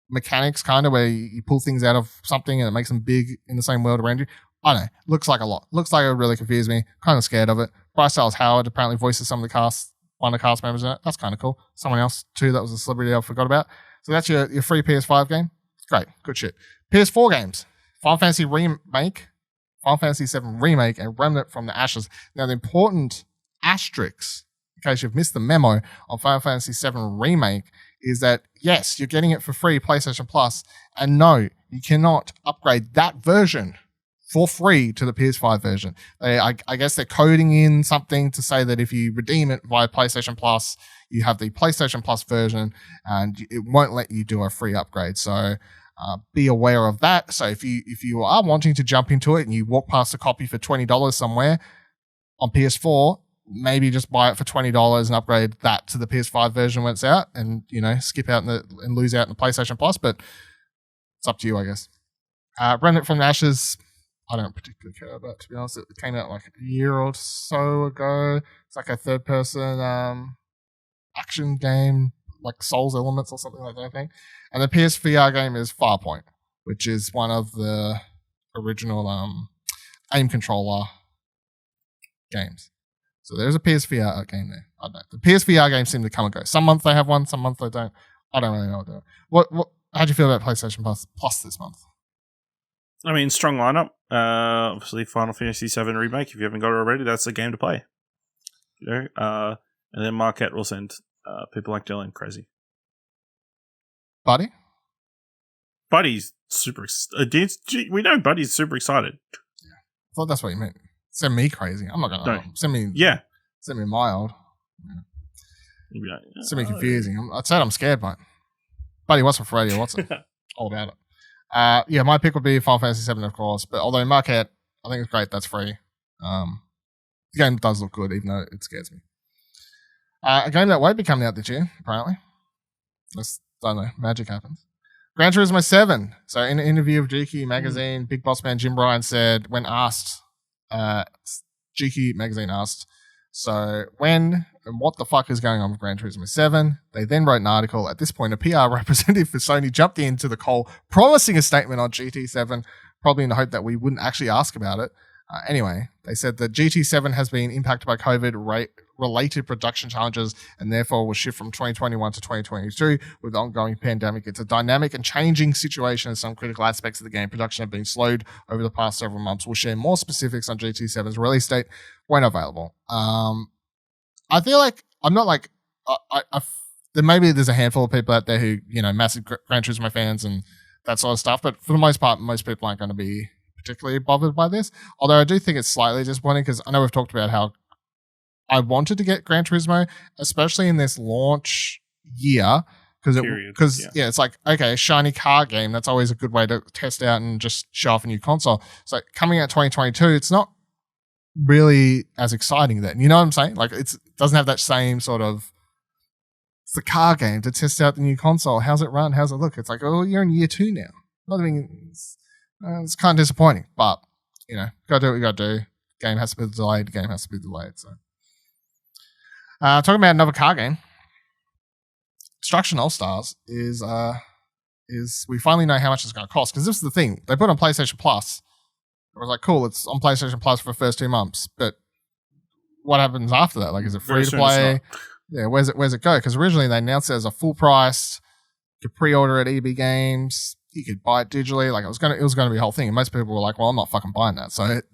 mechanics, kind of, where you pull things out of something and it makes them big in the same world around you. I don't know. Looks like a lot. Looks like it would really confuse me. Kind of scared of it. Bryce Dallas Howard apparently voices some of the cast, one of the cast members in it. That's kind of cool. Someone else, too, that was a celebrity I forgot about. So that's your free PS5 game. Great. Good shit. PS4 games. Final Fantasy Remake, Final Fantasy VII Remake, and Remnant from the Ashes. Now, the important asterisks, in case you've missed the memo on Final Fantasy VII Remake, is that, yes, you're getting it for free, PlayStation Plus, and no, you cannot upgrade that version for free to the PS5 version. I guess they're coding in something to say that if you redeem it via PlayStation Plus, you have the PlayStation Plus version, and it won't let you do a free upgrade. So, be aware of that. So if you are wanting to jump into it and you walk past a copy for $20 somewhere on PS4, maybe just buy it for $20 and upgrade that to the PS5 version when it's out, and skip out and lose out in the PlayStation Plus. But it's up to you, I guess. Remnant from the Ashes, I don't particularly care about, to be honest. It came out like a year or so ago. It's like a third-person action game, like Souls Elements or something like that, I think. And the PSVR game is Farpoint, which is one of the original aim controller games. So there's a PSVR game there. I don't know. The PSVR games seem to come and go. Some months they have one, some months they don't. I don't really know what they're doing. How'd you feel about PlayStation Plus this month? I mean, strong lineup. Obviously, Final Fantasy VII Remake. If you haven't got it already, that's a game to play. And then Marquette will send people like Dylan crazy. Buddy? Buddy's super we know Buddy's super excited. Yeah. I thought that's what you meant. Send me crazy. I'm not gonna send me mild. Yeah. Send me confusing. I'd say I'm scared, mate. Buddy, what's for Freddy? What's it? All about it. My pick would be Final Fantasy VII, of course. But although Marquette, I think it's great. That's free. The game does look good, even though it scares me. A game that won't be coming out this year, apparently. Just, don't know, magic happens. Gran Turismo 7. So in an interview with GQ Magazine, Big Boss Man Jim Bryan said, when asked, GQ Magazine asked, so when and what the fuck is going on with Gran Turismo 7? They then wrote an article. At this point, a PR representative for Sony jumped into the call, promising a statement on GT7, probably in the hope that we wouldn't actually ask about it. Anyway, they said that GT7 has been impacted by COVID-related production challenges and therefore will shift from 2021 to 2022 with the ongoing pandemic. It's a dynamic and changing situation as some critical aspects of the game production have been slowed over the past several months. We'll share more specifics on GT7's release date when available. I feel like I'm not like maybe there's a handful of people out there who, you know, massive Gran Turismo fans and that sort of stuff, but for the most part, most people aren't going to be particularly bothered by this. Although I do think it's slightly disappointing because I know we've talked about how I wanted to get Gran Turismo, especially in this launch year, because it's like, okay, a shiny car game, that's always a good way to test out and just show off a new console. So coming out 2022, it's not really as exciting then. You know what I'm saying? Like it doesn't have that same sort of, it's the car game to test out the new console. How's it run? How's it look? It's like, oh, you're in year 2 now. I mean, it's kind of disappointing, but you know, gotta do what you gotta do. Game has to be delayed. Game has to be delayed. So, talking about another car game, Destruction AllStars is we finally know how much it's going to cost, because this is the thing, they put it on PlayStation Plus. It was like, cool, it's on PlayStation Plus for the first 2 months, but what happens after that? Like, is it free to play? Yeah, where's it go? Because originally they announced it as a full price. You could pre-order at EB Games. You could buy it digitally. Like it was gonna be a whole thing. And most people were like, "Well, I'm not fucking buying that." So it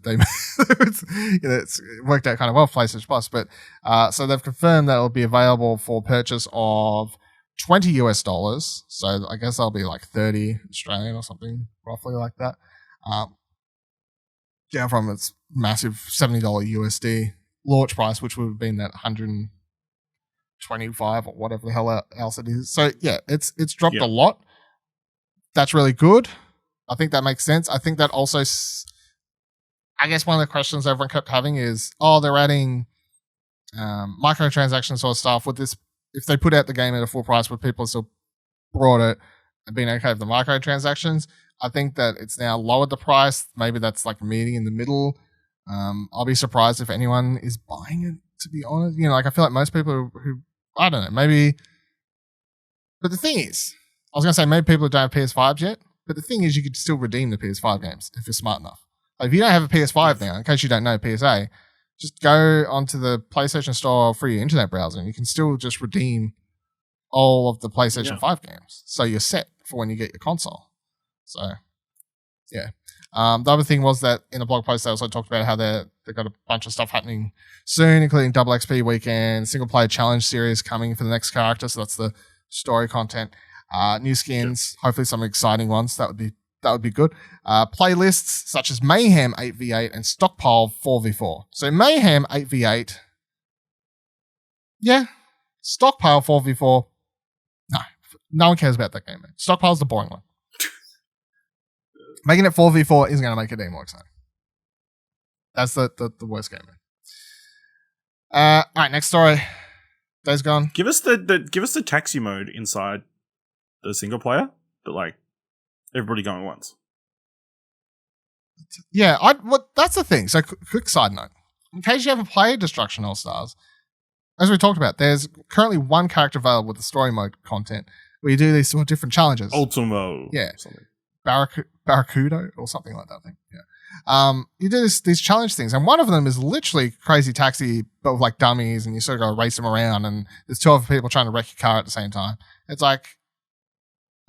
worked out kind of well for PlayStation Plus. But so they've confirmed that it'll be available for purchase of $20. So I guess that'll be like 30 Australian or something, roughly like that. Down from its massive $70 USD launch price, which would have been that 125 or whatever the hell else it is. So yeah, it's dropped a lot. That's really good. I think that makes sense. I think that also, I guess one of the questions everyone kept having is, they're adding microtransactions sort of stuff. With this, if they put out the game at a full price, would people still brought it and been okay with the microtransactions? I think that it's now lowered the price. Maybe that's like meeting in the middle. I'll be surprised if anyone is buying it, to be honest. You know, like I feel like most people who I don't know, maybe. But the thing is, I was going to say maybe people who don't have PS5s yet, but the thing is you could still redeem the PS5 games if you're smart enough. Like if you don't have a PS5 now, in case you don't know PSA, just go onto the PlayStation Store through your internet browser and you can still just redeem all of the PlayStation 5 games. So you're set for when you get your console. So, yeah. The other thing was that in a blog post they also talked about how they've got a bunch of stuff happening soon, including Double XP Weekend, single player challenge series coming for the next character. So that's the story content. New skins, hopefully some exciting ones. That would be good. Playlists such as Mayhem 8v8 and Stockpile 4v4. So Mayhem 8v8, yeah. Stockpile 4v4, no one cares about that game, man. Stockpile's the boring one. Making it 4v4 isn't going to make it any more exciting. That's the worst game, man. All right, next story. Days Gone. Give us the taxi mode inside the single player, but like everybody going once. Yeah, that's the thing. So, quick side note: in case you haven't played Destruction AllStars, as we talked about, there's currently one character available with the story mode content where you do these sort of different challenges. Ultimo, yeah, something. Barracuda or something like that. I think. Yeah. You do these challenge things, and one of them is literally Crazy Taxi, but with like dummies, and you sort of go race them around, and there's 2 other people trying to wreck your car at the same time. It's like,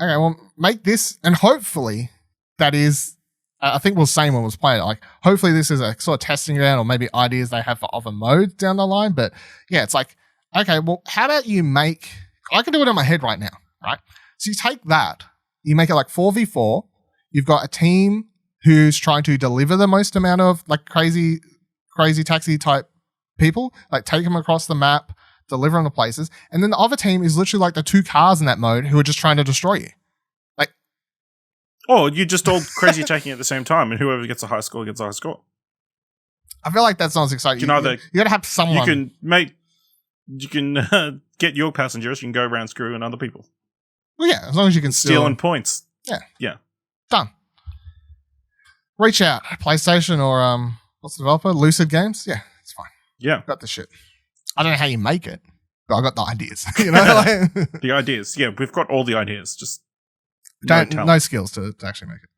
okay, well, make this, and hopefully that is, I think we'll say when we'll play it, like, hopefully this is a sort of testing ground or maybe ideas they have for other modes down the line. But yeah, it's like, okay, well, how about you I can do it in my head right now, right? So you take that, you make it like 4v4, you've got a team who's trying to deliver the most amount of like crazy taxi type people, like take them across the map, deliver them to places. And then the other team is literally like the 2 cars in that mode who are just trying to destroy you. Like, you just all crazy taking at the same time, and whoever gets a high score gets a high score. I feel like that's not as exciting. You got to have someone. You can make you can get your passengers. You can go around screwing other people. Well, yeah, as long as you can Stealing points. Yeah. Done. Reach out. PlayStation or what's the developer? Lucid Games? Yeah, it's fine. Yeah. Got the shit. I don't know how you make it, but I got the ideas. You know, like, the ideas. Yeah, we've got all the ideas. Just no skills to actually make it.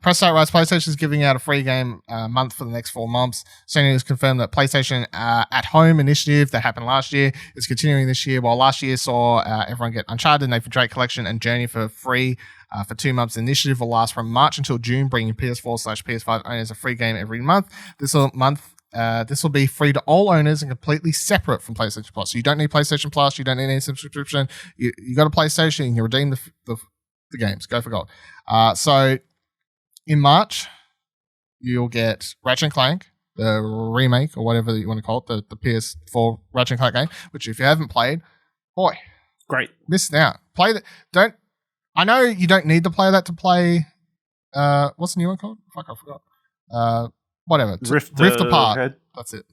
Press Start writes, PlayStation is giving out a free game month for the next 4 months. Sony has confirmed that PlayStation at Home initiative that happened last year is continuing this year, while last year saw everyone get Uncharted, Nathan Drake Collection, and Journey for free for 2 months. The initiative will last from March until June, bringing PS4/PS5 owners a free game every month. This will be free to all owners and completely separate from PlayStation Plus. So you don't need PlayStation Plus, you don't need any subscription. You got a PlayStation, you can redeem the games. Go for gold. So in March, you'll get Ratchet & Clank, the remake, or whatever you want to call it, the PS4 Ratchet & Clank game, which if you haven't played, boy, great. Missing out. Play that. I know you don't need to play that to play, what's the new one called? Fuck, I forgot. Whatever. Rift Apart. That's it.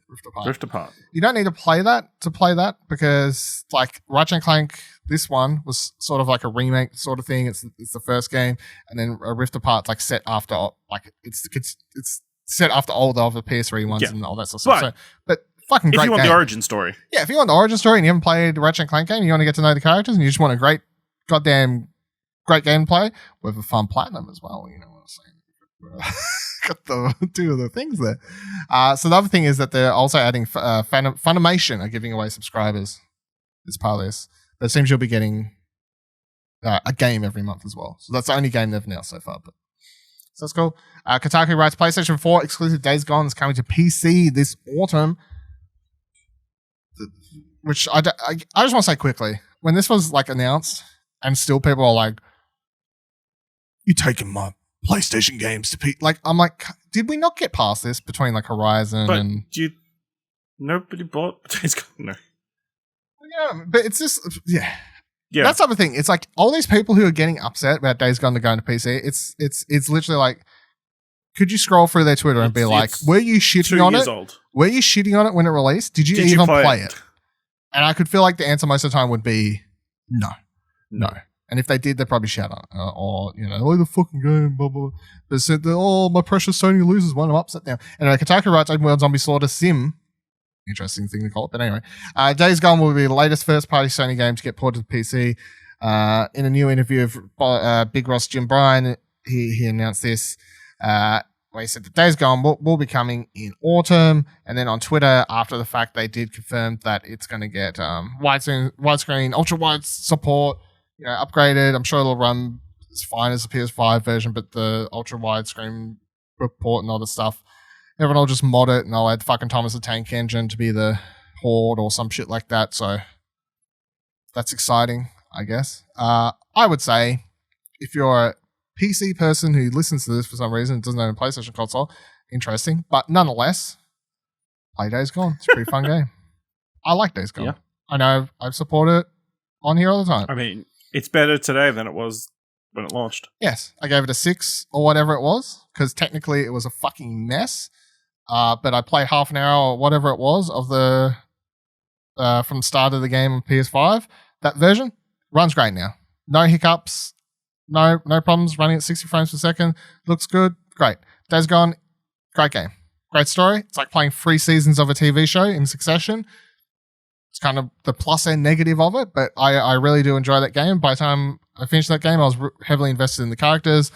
Rift Apart. You don't need to play that because like Ratchet & Clank, this one was sort of like a remake sort of thing. It's the first game, and then Rift Apart like set after like it's set after all the other PS3 ones and all that sort of stuff. But fucking great. If you want game. the origin story, yeah. If you want the origin story and you haven't played Ratchet & Clank game, you want to get to know the characters, and you just want a great gameplay with a fun platinum as well. You know what I'm saying? Got the 2 of the things there. So the other thing is that they're also adding Funimation are giving away subscribers as part of this. But it seems you'll be getting a game every month as well. So that's the only game they've announced so far. So that's cool. Kotaku writes, PlayStation 4 exclusive Days Gone is coming to PC this autumn. Which I just want to say quickly, when this was like announced, and still people are like, "You're taking my PlayStation games to like," I'm like, did we not get past this between like Horizon and nobody bought Days Gone? No. Yeah, but it's just yeah. That's the other thing. It's like all these people who are getting upset about Days Gone to go into PC. It's literally like, could you scroll through their Twitter and be like, were you shitting on it? Old. Were you shitting on it when it released? Did you even play it? And I could feel like the answer most of the time would be no. And if they did, they'd probably shout on it. Or, you know, the fucking game, blah, blah. They said, my precious Sony loses one. I'm upset now. Anyway, Kotaku writes, Open World Zombie Slaughter Sim. Interesting thing to call it. But anyway, Days Gone will be the latest first-party Sony game to get ported to PC. In a new interview of Big Ross Jim Bryan, he announced this. Where he said that Days Gone will be coming in autumn. And then on Twitter, after the fact, they did confirm that it's going to get widescreen, ultra-wide support. You know, upgraded. I'm sure it'll run as fine as the PS5 version, but the ultra widescreen report and all this stuff, everyone will just mod it and they'll add fucking Thomas the Tank Engine to be the Horde or some shit like that. So that's exciting, I guess. I would say if you're a PC person who listens to this for some reason and doesn't own a PlayStation console, interesting. But nonetheless, play Days Gone. It's a pretty fun game. I like Days Gone. Yeah. I know I've supported it on here all the time. I mean, it's better today than it was when it launched. Yes. I gave it a 6 or whatever it was, because technically it was a fucking mess. But I played half an hour or whatever it was of the from the start of the game on PS5. That version runs great now. No hiccups, no problems, running at 60 frames per second. Looks good. Great. Days Gone, great game. Great story. It's like playing 3 seasons of a TV show in succession. It's kind of the plus and negative of it, but I really do enjoy that game. By the time I finished that game, I was heavily invested in the characters,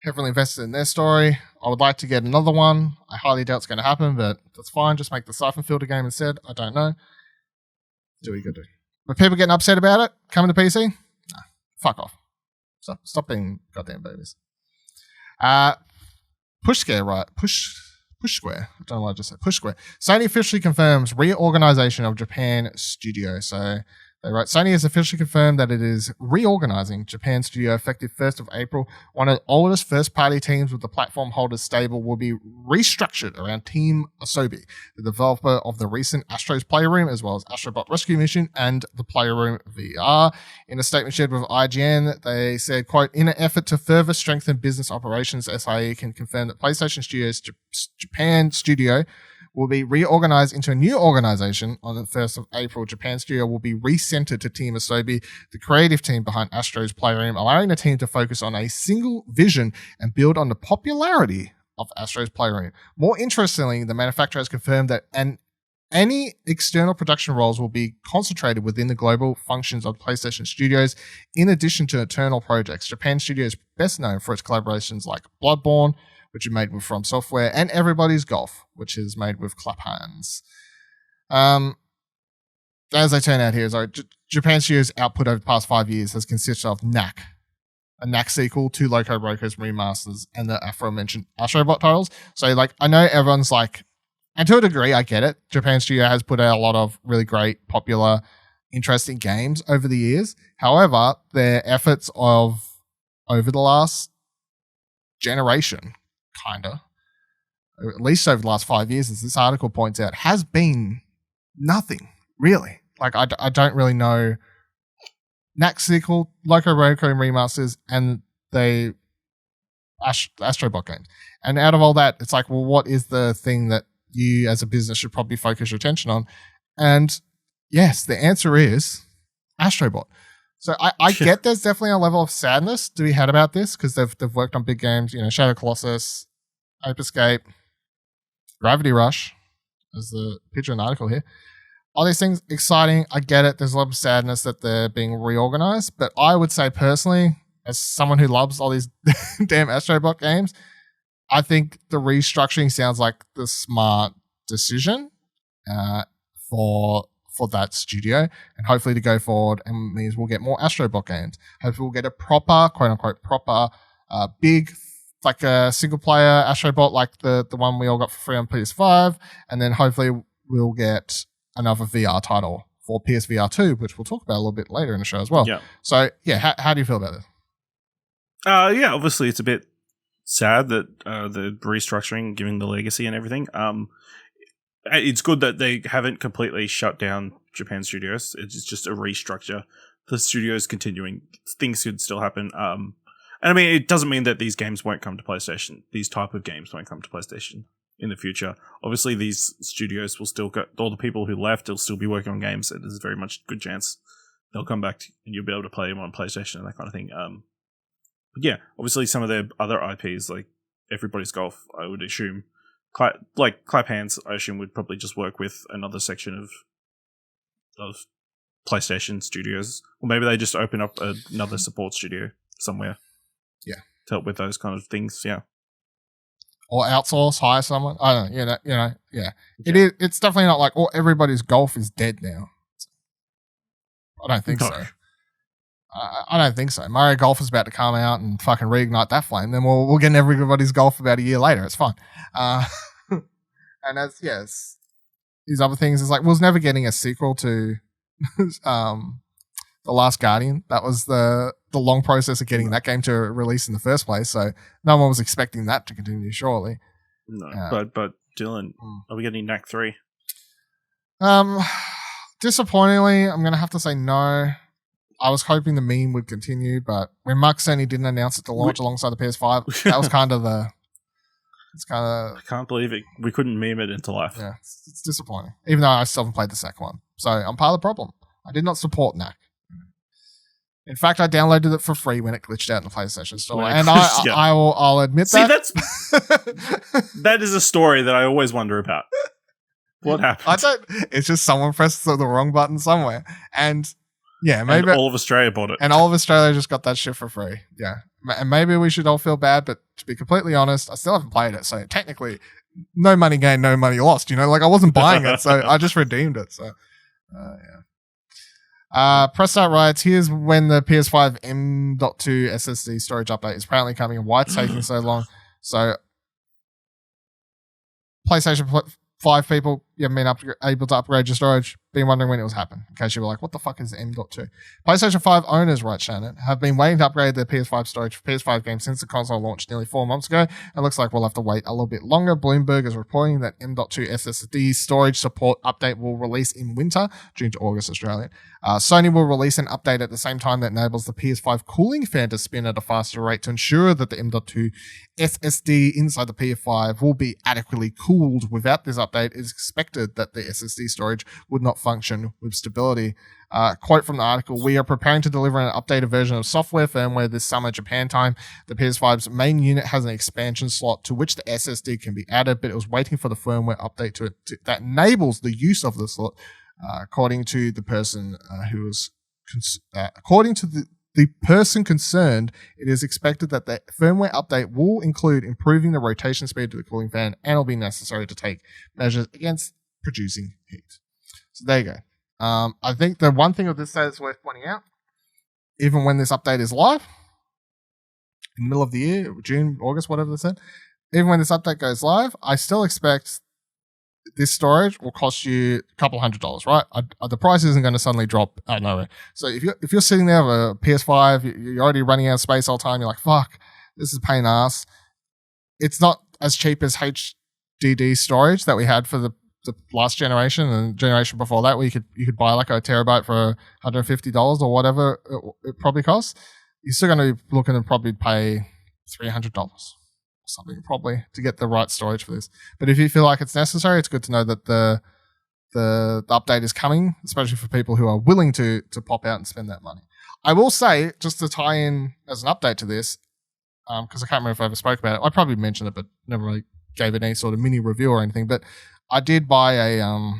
heavily invested in their story. I would like to get another one. I highly doubt it's going to happen, but that's fine. Just make the Siphon Filter game instead. I don't know. Do what you got to do. But people getting upset about it coming to PC? Nah, fuck off. Stop being goddamn babies. Push Square. I don't know what I just said. Push Square. Sony officially confirms reorganization of Japan Studio. So they wrote, Sony has officially confirmed that it is reorganizing Japan Studio effective 1st of April. One of the oldest first-party teams with the platform holders stable will be restructured around Team Asobi, the developer of the recent Astro's Playroom, as well as Astrobot Rescue Mission and the Playroom VR. In a statement shared with IGN, they said, quote, in an effort to further strengthen business operations, SIE can confirm that PlayStation Studios Japan Studio will be reorganized into a new organization on the 1st of April. Japan Studio will be recentered to Team Asobi, the creative team behind Astro's Playroom, allowing the team to focus on a single vision and build on the popularity of Astro's Playroom. More interestingly, the manufacturer has confirmed that any external production roles will be concentrated within the global functions of PlayStation Studios, in addition to internal projects. Japan Studio is best known for its collaborations like Bloodborne, which is made with From Software, and Everybody's Golf, which is made with Clap Hands. As they turn out here, Japan Studio's output over the past 5 years has consisted of Knack, a Knack sequel, 2 Loco Rocos remasters, and the aforementioned Astrobot titles. So, I know everyone's and to a degree, I get it. Japan Studio has put out a lot of really great, popular, interesting games over the years. However, their efforts over the last generation, at least over the last 5 years, as this article points out, has been nothing, really. I don't really know. Knack sequel, Loco Roco remasters, and the Astrobot games. And out of all that, it's what is the thing that you as a business should probably focus your attention on? And yes, the answer is Astrobot. So I get there's definitely a level of sadness to be had about this, because they've worked on big games, Shadow Colossus, Ape Escape, Gravity Rush, as the picture in the article here. All these things exciting. I get it. There's a lot of sadness that they're being reorganized, but I would say personally, as someone who loves all these damn Astrobot games, I think the restructuring sounds like the smart decision for that studio, and hopefully to go forward and means we'll get more Astrobot games. Hopefully we'll get a proper, quote unquote, proper, big, a single player Astrobot like the one we all got for free on PS5, and then hopefully we'll get another VR title for PSVR 2, which we'll talk about a little bit later in the show as well. Yeah. So yeah, how do you feel about this? Yeah, obviously it's a bit sad that the restructuring, given the legacy and everything. It's good that they haven't completely shut down Japan Studios. It's just a restructure. The studio's continuing. Things could still happen. And I mean, it doesn't mean that these games won't come to PlayStation. These type of games won't come to PlayStation in the future. Obviously, these studios will still go. All the people who left will still be working on games. So there's very much a good chance they'll come back and you'll be able to play them on PlayStation and that kind of thing. But yeah, obviously some of their other IPs, like Everybody's Golf, I would assume, Clap Hands, I assume would probably just work with another section of PlayStation studios. Or maybe they just open up another support studio somewhere. Yeah. To help with those kind of things, yeah. Or outsource, hire someone. I don't know, yeah. It's definitely not Everybody's Golf is dead now. I don't think so. I don't think so. Mario Golf is about to come out and fucking reignite that flame. Then we'll get Everybody's Golf about a year later. It's fine. And these other things is was never getting a sequel to The Last Guardian. That was the long process of getting that game to release in the first place. So no one was expecting that to continue, surely. No, but Dylan, are we getting Knack 3? Disappointingly, I'm going to have to say no. I was hoping the meme would continue, but when Sony didn't announce it to launch alongside the PS5, that was kind of the... I can't believe it. We couldn't meme it into life. Yeah, it's disappointing. Even though I still haven't played the second one. So I'm part of the problem. I did not support Knack. In fact, I downloaded it for free when it glitched out in the PlayStation Store. And I'll admit that. That is a story that I always wonder about. What happened? It's just someone pressed the wrong button somewhere. And yeah, maybe all of Australia bought it. And all of Australia just got that shit for free. Yeah. And maybe we should all feel bad, but to be completely honest, I still haven't played it. So technically, no money gained, no money lost. I wasn't buying it, so I just redeemed it. So, yeah. Press start writes, here's when the PS5 M.2 SSD storage update is apparently coming and why it's taking so long. So, PlayStation 5 people, you haven't been able to upgrade your storage, been wondering when it was happening, in case you were like, what the fuck is M.2? PlayStation 5 owners, right, Shannon, have been waiting to upgrade their PS5 storage for PS5 games since the console launched nearly 4 months ago. It looks like we'll have to wait a little bit longer. Bloomberg is reporting that M.2 SSD storage support update will release in winter, June to August Australian. Sony will release an update at the same time that enables the PS5 cooling fan to spin at a faster rate to ensure that the M.2 SSD inside the PS5 will be adequately cooled. Without this update, it is expected that the SSD storage would not function with stability. Quote from the article, we are preparing to deliver an updated version of software firmware this summer Japan time. The PS5's main unit has an expansion slot to which the SSD can be added, but it was waiting for the firmware update that enables the use of the slot. According to the person the person concerned, it is expected that the firmware update will include improving the rotation speed of the cooling fan and will be necessary to take measures against producing heat. So there you go. I think the one thing of this that's worth pointing out, even when this update is live, in the middle of the year, June, August, whatever they said, even when this update goes live, I still expect this storage will cost you a couple $100, right? The price isn't going to suddenly drop out of nowhere. So if you're sitting there with a PS5, you're already running out of space all the time, you're like, fuck, this is a pain in the ass. It's not as cheap as HDD storage that we had for the last generation and generation before that, where you could buy like a terabyte for $150 or whatever it probably costs. You're still going to be looking to probably pay $300. Something probably to get the right storage for this. But if you feel like it's necessary, it's good to know that the update is coming, especially for people who are willing to pop out and spend that money. I will say, just to tie in as an update to this, because I can't remember if I ever spoke about it. I probably mentioned it, but never really gave it any sort of mini review or anything. But I did buy a, I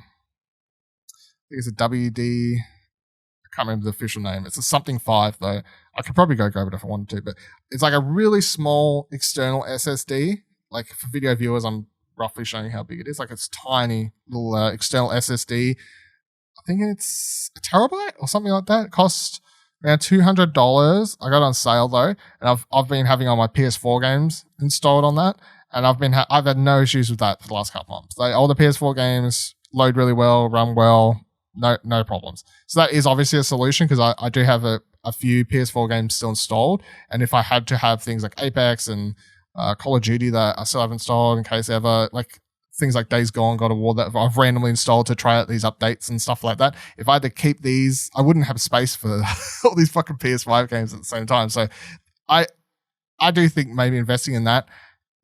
think it's a WD. I can't remember the official name. It's a something 5 though. I could probably go grab it if I wanted to, but it's like a really small external SSD. Like for video viewers, I'm roughly showing how big it is. Like it's tiny little external SSD. I think it's a terabyte or something like that. It costs around $200. I got it on sale though, and I've been having all my PS4 games installed on that, and I've had no issues with that for the last couple months. Like all the PS4 games load really well, run well. No problems. So that is obviously a solution, because I do have a few PS4 games still installed, and if I had to have things like Apex and Call of Duty that I still have installed in case ever, like things like Days Gone, God of War that I've randomly installed to try out these updates and stuff like that, if I had to keep these, I wouldn't have space for all these fucking PS5 games at the same time. So I do think maybe investing in that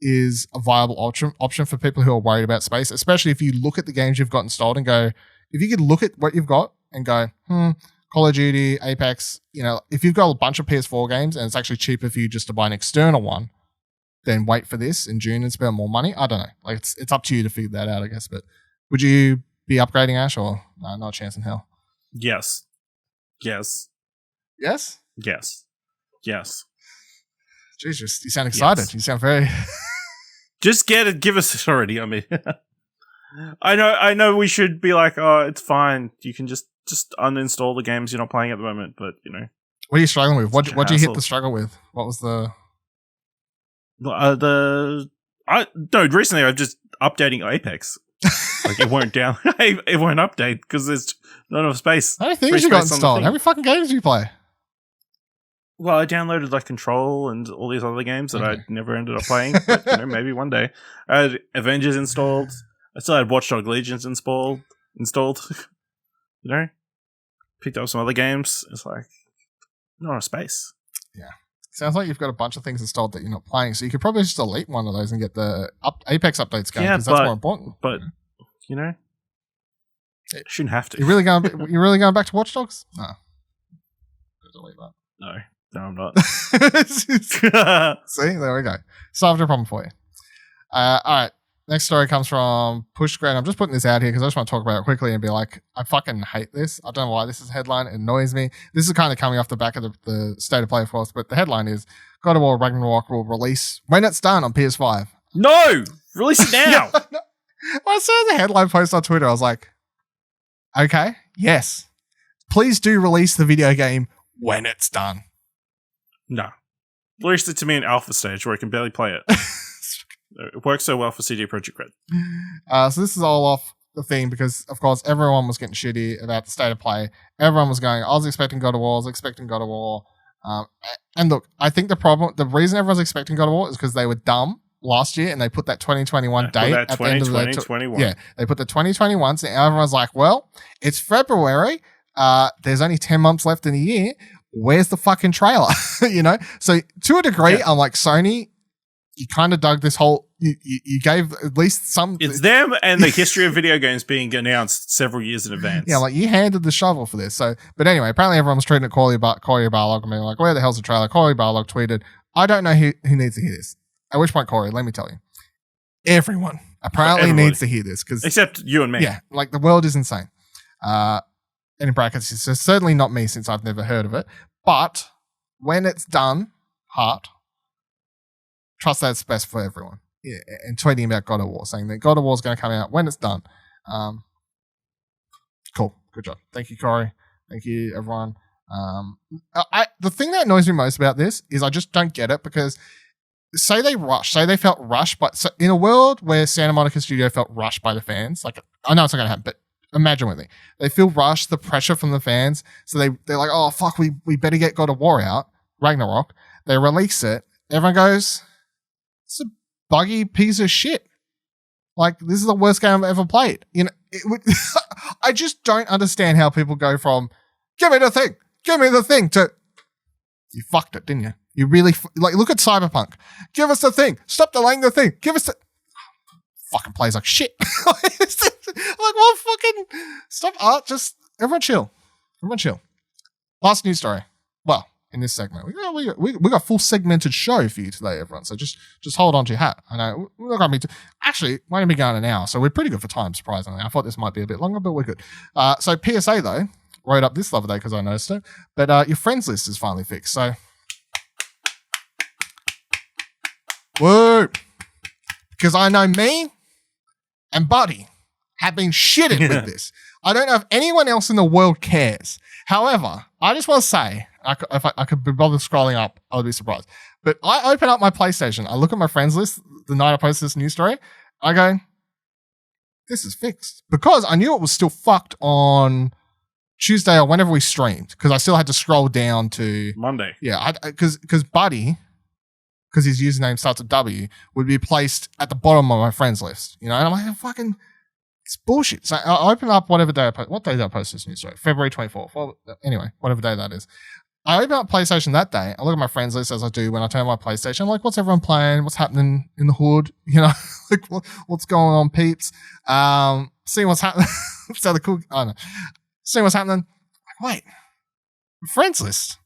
is a viable option for people who are worried about space, especially if you look at the games you've got installed and go, if you could look at what you've got and go, Call of Duty, Apex, if you've got a bunch of PS4 games and it's actually cheaper for you just to buy an external one, then wait for this in June and spend more money. I don't know. Like it's up to you to figure that out, I guess. But would you be upgrading, Ash, or no, not a chance in hell? Yes. Yes? Yes. Jesus, you sound excited. Yes. You sound very... Just get it. Give us it already. I mean... I know we should be like, oh, it's fine. You can just uninstall the games you're not playing at the moment, but What are you struggling with? What do you hit the struggle with? What was the recently I'm just updating Apex. Like it won't update because there's not enough space. How many things you got installed? How many fucking games do you play? Well, I downloaded like Control and all these other games that I never ended up playing. But, maybe one day. I had Avengers installed. I still had Watch Dogs Legions installed. Picked up some other games. It's like not enough space. Yeah. Sounds like you've got a bunch of things installed that you're not playing, so you could probably just delete one of those and get the Apex updates going, because that's more important. But shouldn't have to. You're really going back to Watch Dogs? No. Delete that. No, I'm not. See, there we go. Solved a problem for you. All right. Next story comes from Pushgrad. I'm just putting this out here because I just want to talk about it quickly and be like, I fucking hate this. I don't know why this is a headline. It annoys me. This is kind of coming off the back of the State of Play, of course, but the headline is God of War Ragnarok will release when it's done on PS5. No! Release it now! When I saw the headline post on Twitter, I was like, okay, yes. Please do release the video game when it's done. No. Release it to me in alpha stage where I can barely play it. It works so well for CD Projekt Red. So this is all off the thing because, of course, everyone was getting shitty about the state of play. Everyone was going, I was expecting God of War, and look, I think the reason everyone's expecting God of War is because they were dumb last year and they put that 2021 date at the end of the 2021. Yeah, they put the 2021, so everyone's like, well, it's February. There's only 10 months left in the year. Where's the fucking trailer? You know? So to a degree, I'm like, Sony, you kind of dug this whole, you gave at least some. It's them and the history of video games being announced several years in advance. Yeah, like you handed the shovel for this. So, but anyway, apparently everyone was treating it Corey Barlog and being like, where the hell's the trailer? Corey Barlog tweeted, I don't know who needs to hear this. At which point, Corey, let me tell you, everyone apparently needs to hear this. Except you and me. Yeah, like the world is insane. In brackets, it's certainly not me since I've never heard of it. But when it's done, trust that it's best for everyone. Yeah, and tweeting about God of War, saying that God of War is going to come out when it's done. Cool. Good job. Thank you, Corey. Thank you, everyone. The thing that annoys me most about this is I just don't get it because say they felt rushed, but so in a world where Santa Monica Studio felt rushed by the fans, like I know it's not going to happen, but imagine with me. They feel rushed, the pressure from the fans. So they're like, oh, fuck, we better get God of War out, Ragnarok. They release it. Everyone goes, it's a buggy piece of shit. Like, this is the worst game I've ever played. You know, I just don't understand how people go from, give me the thing, to, you fucked it, didn't you? You really, like, look at Cyberpunk. Give us the thing. Stop delaying the thing. Give us the, fucking plays like shit. Like, well, fucking stop art. Just everyone chill. Last news story. Well, in this segment, we got a full segmented show for you today, everyone. So just hold on to your hat. I know we're going to be actually we're going to be going an hour, so we're pretty good for time. Surprisingly, I thought this might be a bit longer, but we're good. So PSA though wrote up this the other day because I noticed it. But your friends list is finally fixed. So woo, because I know me and Buddy have been shitting with this. I don't know if anyone else in the world cares. However, I just want to say, if I could be bothered scrolling up, I would be surprised. But I open up my PlayStation, I look at my friends list the night I posted this news story, I go, this is fixed. Because I knew it was still fucked on Tuesday or whenever we streamed, because I still had to scroll down to Monday. Yeah, because Buddy, because his username starts with W, would be placed at the bottom of my friends list. You know, and I'm like, fucking, it's bullshit. So I open up whatever day what day did I post this news story? February 24th. Well, anyway, whatever day that is. I open up PlayStation that day. I look at my friends list as I do when I turn on my PlayStation. I'm like, what's everyone playing? What's happening in the hood? You know, like what's going on, peeps? Seeing what's happening. So the cool. I don't know. Seeing what's happening. Like, wait, friends list.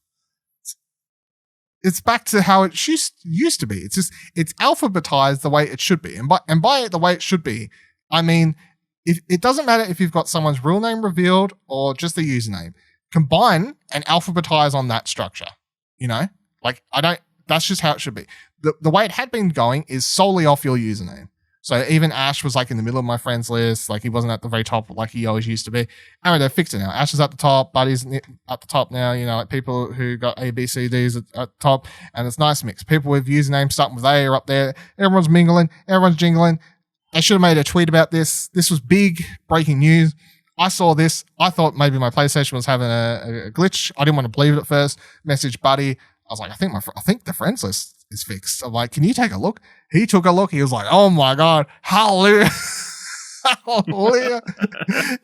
It's back to how it used to be. It's just it's alphabetized the way it should be, and by the way it should be, I mean, if it doesn't matter if you've got someone's real name revealed or just the username. Combine and alphabetize on that structure. You know? Like, that's just how it should be. The way it had been going is solely off your username. So even Ash was like in the middle of my friends list. Like, he wasn't at the very top like he always used to be. Anyway, they fixed it now. Ash is at the top. Buddy's at the top now. You know, like people who got A, B, C, D's at the top. And it's nice mix. People with usernames starting with A are up there. Everyone's mingling. Everyone's jingling. I should have made a tweet about this. This was big breaking news. I saw this. I thought maybe my PlayStation was having a glitch. I didn't want to believe it at first. Message Buddy. I was like, I think the friends list is fixed. I'm like, can you take a look? He took a look. He was like, oh my God, hallelujah. Hallelujah.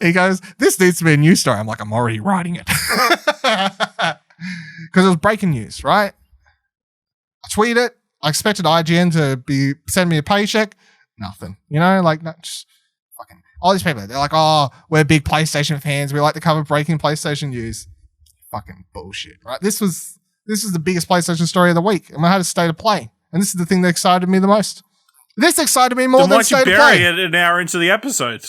He goes, this needs to be a news story. I'm like, I'm already writing it. Because it was breaking news, right? I tweeted it. I expected IGN to send me a paycheck. Nothing. You know, like, just fucking. All these people, they're like, oh, we're big PlayStation fans. We like to cover breaking PlayStation news. Fucking bullshit, right? This is the biggest PlayStation story of the week. And I had a state of play. And this is the thing that excited me the most. This excited me more than state of play. Why'd you bury it an hour into the episode?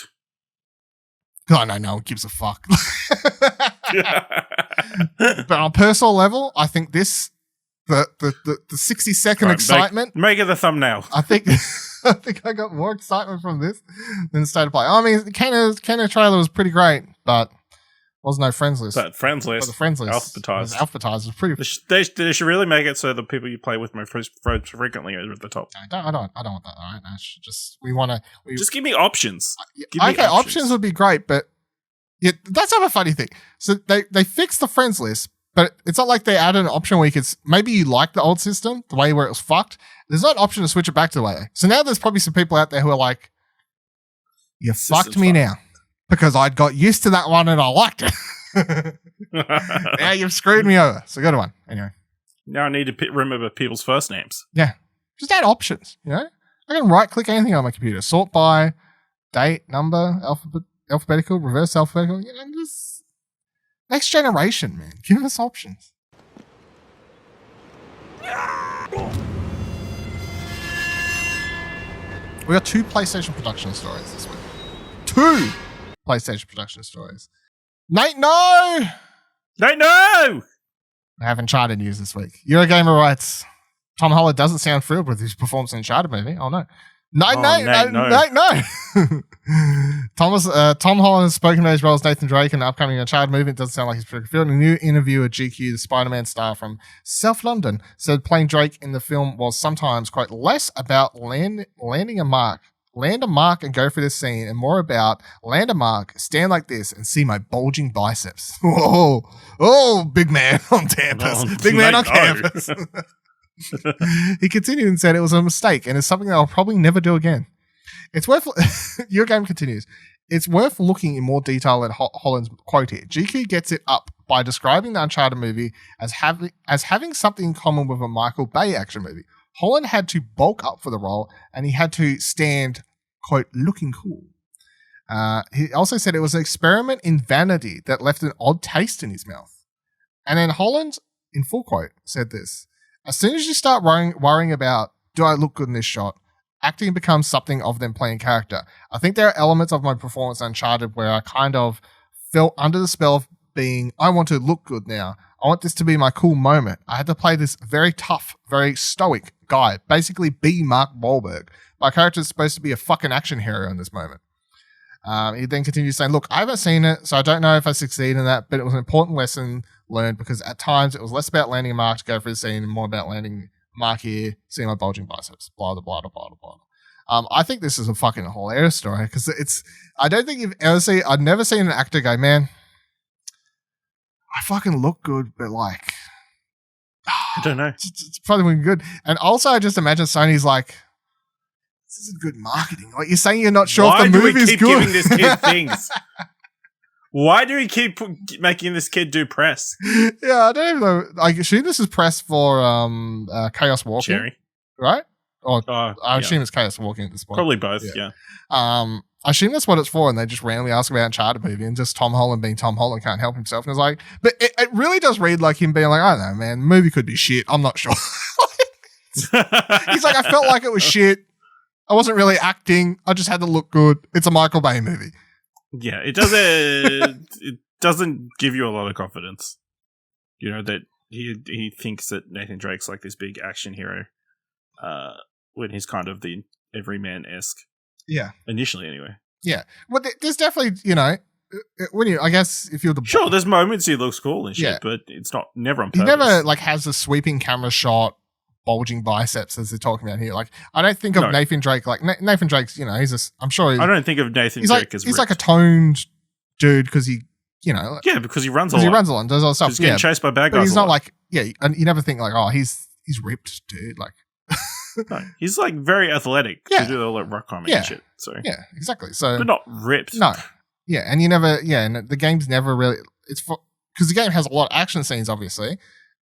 Oh, no one gives a fuck. But on a personal level, I think the 60-second excitement. Make it the thumbnail. I think I got more excitement from this than the state of play. I mean, the Kenner trailer was pretty great, but Was no friends list. But friends But list. the friends list Alphabetized. was alphabetized. It's pretty. They should really make it so the people you play with most frequently are at the top. I don't want that. All right, we want to. Just give me options. Options would be great, but yeah, that's not a funny thing. So they fixed the friends list, but it's not like they added an option where you could. Maybe you like the old system, the way where it was fucked. There's not an option to switch it back to the way. So now there's probably some people out there who are like, "You fucked me now." Because I'd got used to that one and I liked it. Now you've screwed me over. So good one. Anyway. Now I need to remember people's first names. Yeah. Just add options, you know? I can right-click anything on my computer. Sort by date, number, alphabetical, reverse alphabetical. You know, just next generation, man. Give us options. We got 2 PlayStation production stories this week. 2 PlayStation production stories. Nate, no! Nate, no! I have Uncharted news this week. Eurogamer writes, Tom Holland doesn't sound thrilled with his performance in Uncharted movie. Oh, no. No. Tom Holland has spoken about his role as Nathan Drake in the upcoming Uncharted movie. It doesn't sound like he's pretty fulfilled. In a new interview with GQ, the Spider-Man star from South London said playing Drake in the film was sometimes, quote, less about landing a mark and go for this scene, and more about land a mark, stand like this, and see my bulging biceps. Whoa. Oh, big man on campus. Big man on campus. He continued and said it was a mistake and it's something that I'll probably never do again. It's worth... Your game continues. It's worth looking in more detail at Holland's quote here. GQ gets it up by describing the Uncharted movie as having something in common with a Michael Bay action movie. Holland had to bulk up for the role and he had to stand, quote, looking cool. He also said it was an experiment in vanity that left an odd taste in his mouth. And then Holland, in full quote, said this: as soon as you start worrying about, do I look good in this shot, acting becomes something of them playing character. I think there are elements of my performance in Uncharted where I kind of felt under the spell of being, I want to look good now. I want this to be my cool moment. I had to play this very tough, very stoic guy, basically be Mark Wahlberg. My character is supposed to be a fucking action hero in this moment. He then continues saying, look, I haven't seen it, so I don't know if I succeed in that, but it was an important lesson learned because at times it was less about landing a mark to go for the scene and more about landing a mark here, seeing my bulging biceps, blah, blah, blah, blah, blah, blah. I think this is a fucking hilarious story because I don't think I've never seen an actor go, man, I fucking look good, but like, I don't know. It's probably good. And also, I just imagine Sony's like, this isn't good marketing. Like, you're saying you're not sure if the movie's good. Why do we keep giving this kid things? Why do we keep making this kid do press? Yeah, I don't even know. I assume this is press for Chaos Walking. Cherry. Right? Or I assume it's Chaos Walking at this point. Probably both, yeah. I assume that's what it's for, and they just randomly ask about Uncharted movie, and just Tom Holland being Tom Holland can't help himself. And it's like, but it really does read like him being like, I don't know, man, the movie could be shit. I'm not sure. He's like, I felt like it was shit. I wasn't really acting. I just had to look good. It's a Michael Bay movie. Yeah, it doesn't give you a lot of confidence. You know, that he thinks that Nathan Drake's like this big action hero, when he's kind of the everyman-esque. Yeah. Initially, anyway. Yeah. Well, there's definitely, you know, I guess if you're the... Sure, there's moments he looks cool and shit, but it's never on purpose. He never, like, has a sweeping camera shot, bulging biceps as they're talking about here. Like, I don't think of Nathan Drake, like, Nathan Drake's, you know, I'm sure I don't think of Nathan Drake as he's ripped. like a toned dude because he, you know... Yeah, because he runs a lot. He runs a lot and does all stuff. He's getting chased by bad guys. But he's not like, and you never think like, oh, he's ripped, dude. Like... No, he's like very athletic to do all that rock climbing and shit. So yeah, exactly. So, but not ripped. No, yeah, and you never, and the game's never really. It's because the game has a lot of action scenes, obviously,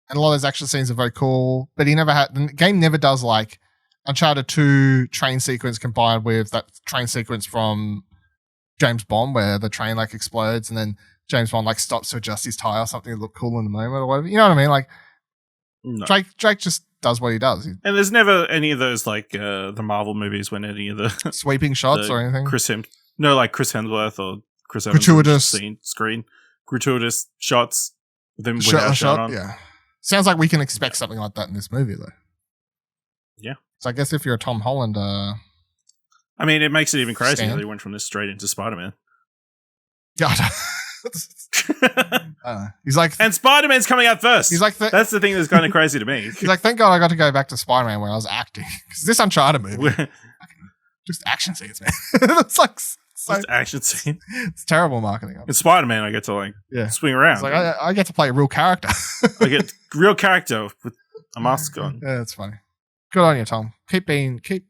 and a lot of those action scenes are very cool. But the game never does like Uncharted 2 train sequence combined with that train sequence from James Bond where the train like explodes and then James Bond like stops to adjust his tire or something to look cool in the moment or whatever. You know what I mean? Like Drake just does what he does. And there's never any of those like the Marvel movies when any of the sweeping shots or anything. Chris Hemsworth or Chris Evans gratuitous screen gratuitous shots. Them shot on. Yeah, sounds like we can expect something like that in this movie though. Yeah. So I guess if you're a Tom Holland, I mean, it makes it even crazier that he went from this straight into Spider-Man. Yeah. He's like, and Spider-Man's coming out first. He's like, that's the thing that's kind of crazy to me. He's like, thank God I got to go back to Spider-Man where I was acting. Because this Uncharted movie, just action scenes, man. It's like just action scene. It's terrible marketing. In Spider-Man, I get to like swing around. It's like I get to play a real character. I get real character with a mask on. Yeah, that's funny. Good on you, Tom. Keep being you.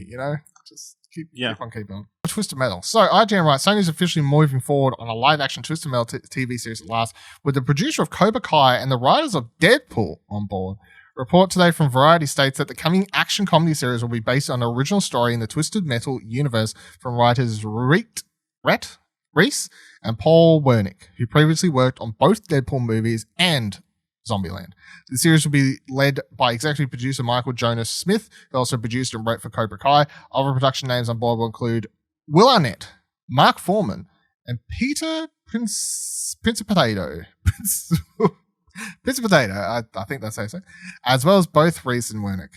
You know, just keep on keeping on. Twisted Metal. So IGN writes, Sony's officially moving forward on a live-action Twisted Metal TV series at last, with the producer of Cobra Kai and the writers of Deadpool on board. A report today from Variety states that the coming action comedy series will be based on an original story in the Twisted Metal universe from writers Reese and Paul Wernick, who previously worked on both Deadpool movies and Zombieland. The series will be led by executive producer Michael Jonas Smith, who also produced and wrote for Cobra Kai. Other production names on board will include Will Arnett, Mark Foreman, and Peter Principato. Principato, I think that's how you say, as well as both Reese and Wernick.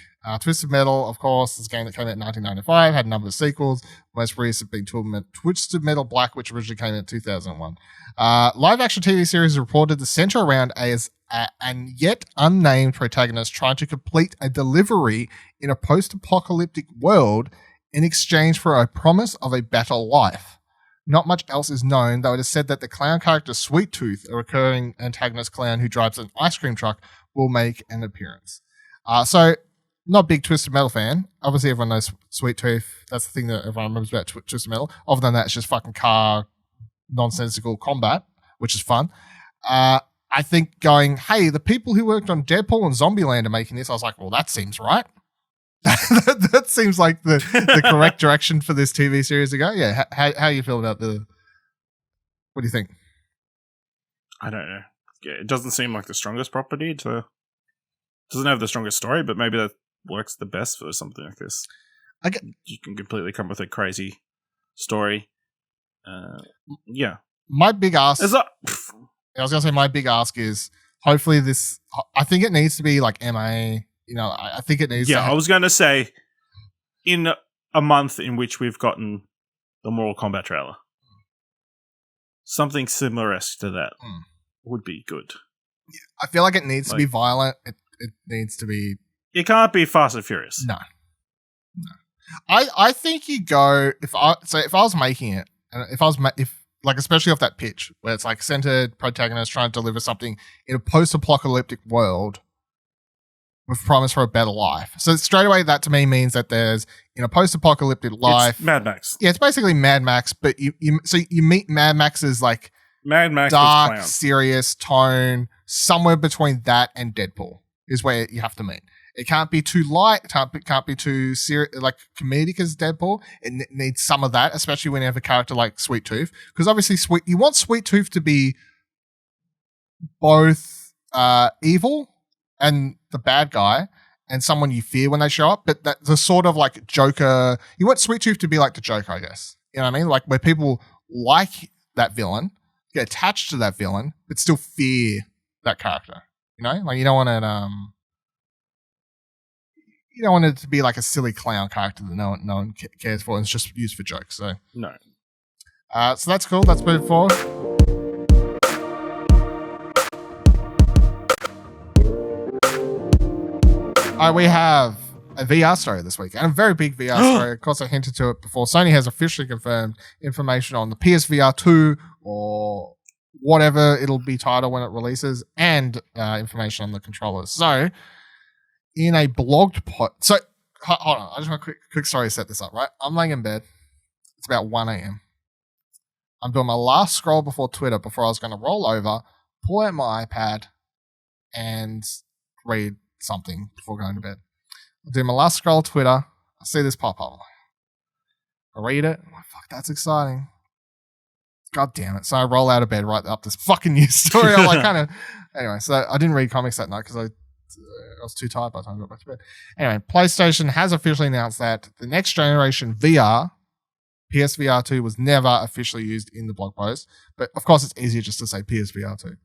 Twisted Metal, of course, is a game that came out in 1995, had a number of sequels, most recent being Twisted Metal Black, which originally came out in 2001. Live-action TV series is reported to center around an yet unnamed protagonist trying to complete a delivery in a post-apocalyptic world in exchange for a promise of a better life. Not much else is known, though it is said that the clown character Sweet Tooth, a recurring antagonist clown who drives an ice cream truck, will make an appearance. So, not a big Twisted Metal fan. Obviously, everyone knows Sweet Tooth. That's the thing that everyone remembers about Twisted Metal. Other than that, it's just fucking car nonsensical combat, which is fun. I think going, hey, the people who worked on Deadpool and Zombieland are making this, I was like, well, that seems right. that seems like the correct direction for this TV series to go. Yeah, how you feel about what do you think? I don't know. Yeah, it doesn't seem like the strongest property doesn't have the strongest story, but maybe that works the best for something like this. You can completely come up with a crazy story. Yeah. My big ask... I was going to say my big ask is hopefully this... I think it needs to be like MA... You know, I think it needs to... I was going to say, in a month in which we've gotten the Mortal Kombat trailer, something similar-esque to that would be good. Yeah, I feel like it needs to be violent. It needs to be... It can't be Fast and Furious. No. I think you go... If I was making it, and especially off that pitch, where it's like centered protagonist trying to deliver something in a post-apocalyptic world with promise for a better life. So straight away, that to me means that there's in a post-apocalyptic life, it's Mad Max. Yeah, it's basically Mad Max, but you meet Mad Max's like Mad Max dark, serious tone. Somewhere between that and Deadpool is where you have to meet. It can't be too light. It can't be too serious, like comedic as Deadpool. It needs some of that, especially when you have a character like Sweet Tooth, because obviously you want Sweet Tooth to be both evil and the bad guy, and someone you fear when they show up, but the sort of like Joker. You want Sweet Tooth to be like the Joker, I guess. You know what I mean? Like where people like that villain, get attached to that villain, but still fear that character. You know, like you don't want it to be like a silly clown character that no one cares for and it's just used for jokes. So no. So that's cool. Let's move forward. All right, we have a VR story this week, and a very big VR story. Of course, I hinted to it before. Sony has officially confirmed information on the PSVR 2 or whatever it'll be titled when it releases, and information on the controllers. So, in a blogged post... So, hold on. I just want a quick story to set this up, right? I'm laying in bed. It's about 1 a.m. I'm doing my last scroll before Twitter before I was going to roll over, pull out my iPad, and read something before going to bed. I do my last scroll Twitter. I see this pop up. I read it. I'm like, fuck, that's exciting. God damn it. So I roll out of bed, write up this fucking news story. I'm like, kind of... Anyway, so I didn't read comics that night because I was too tired by the time I got back to bed. Anyway, PlayStation has officially announced that the next generation VR, PSVR 2, was never officially used in the blog post. But of course, it's easier just to say PSVR 2.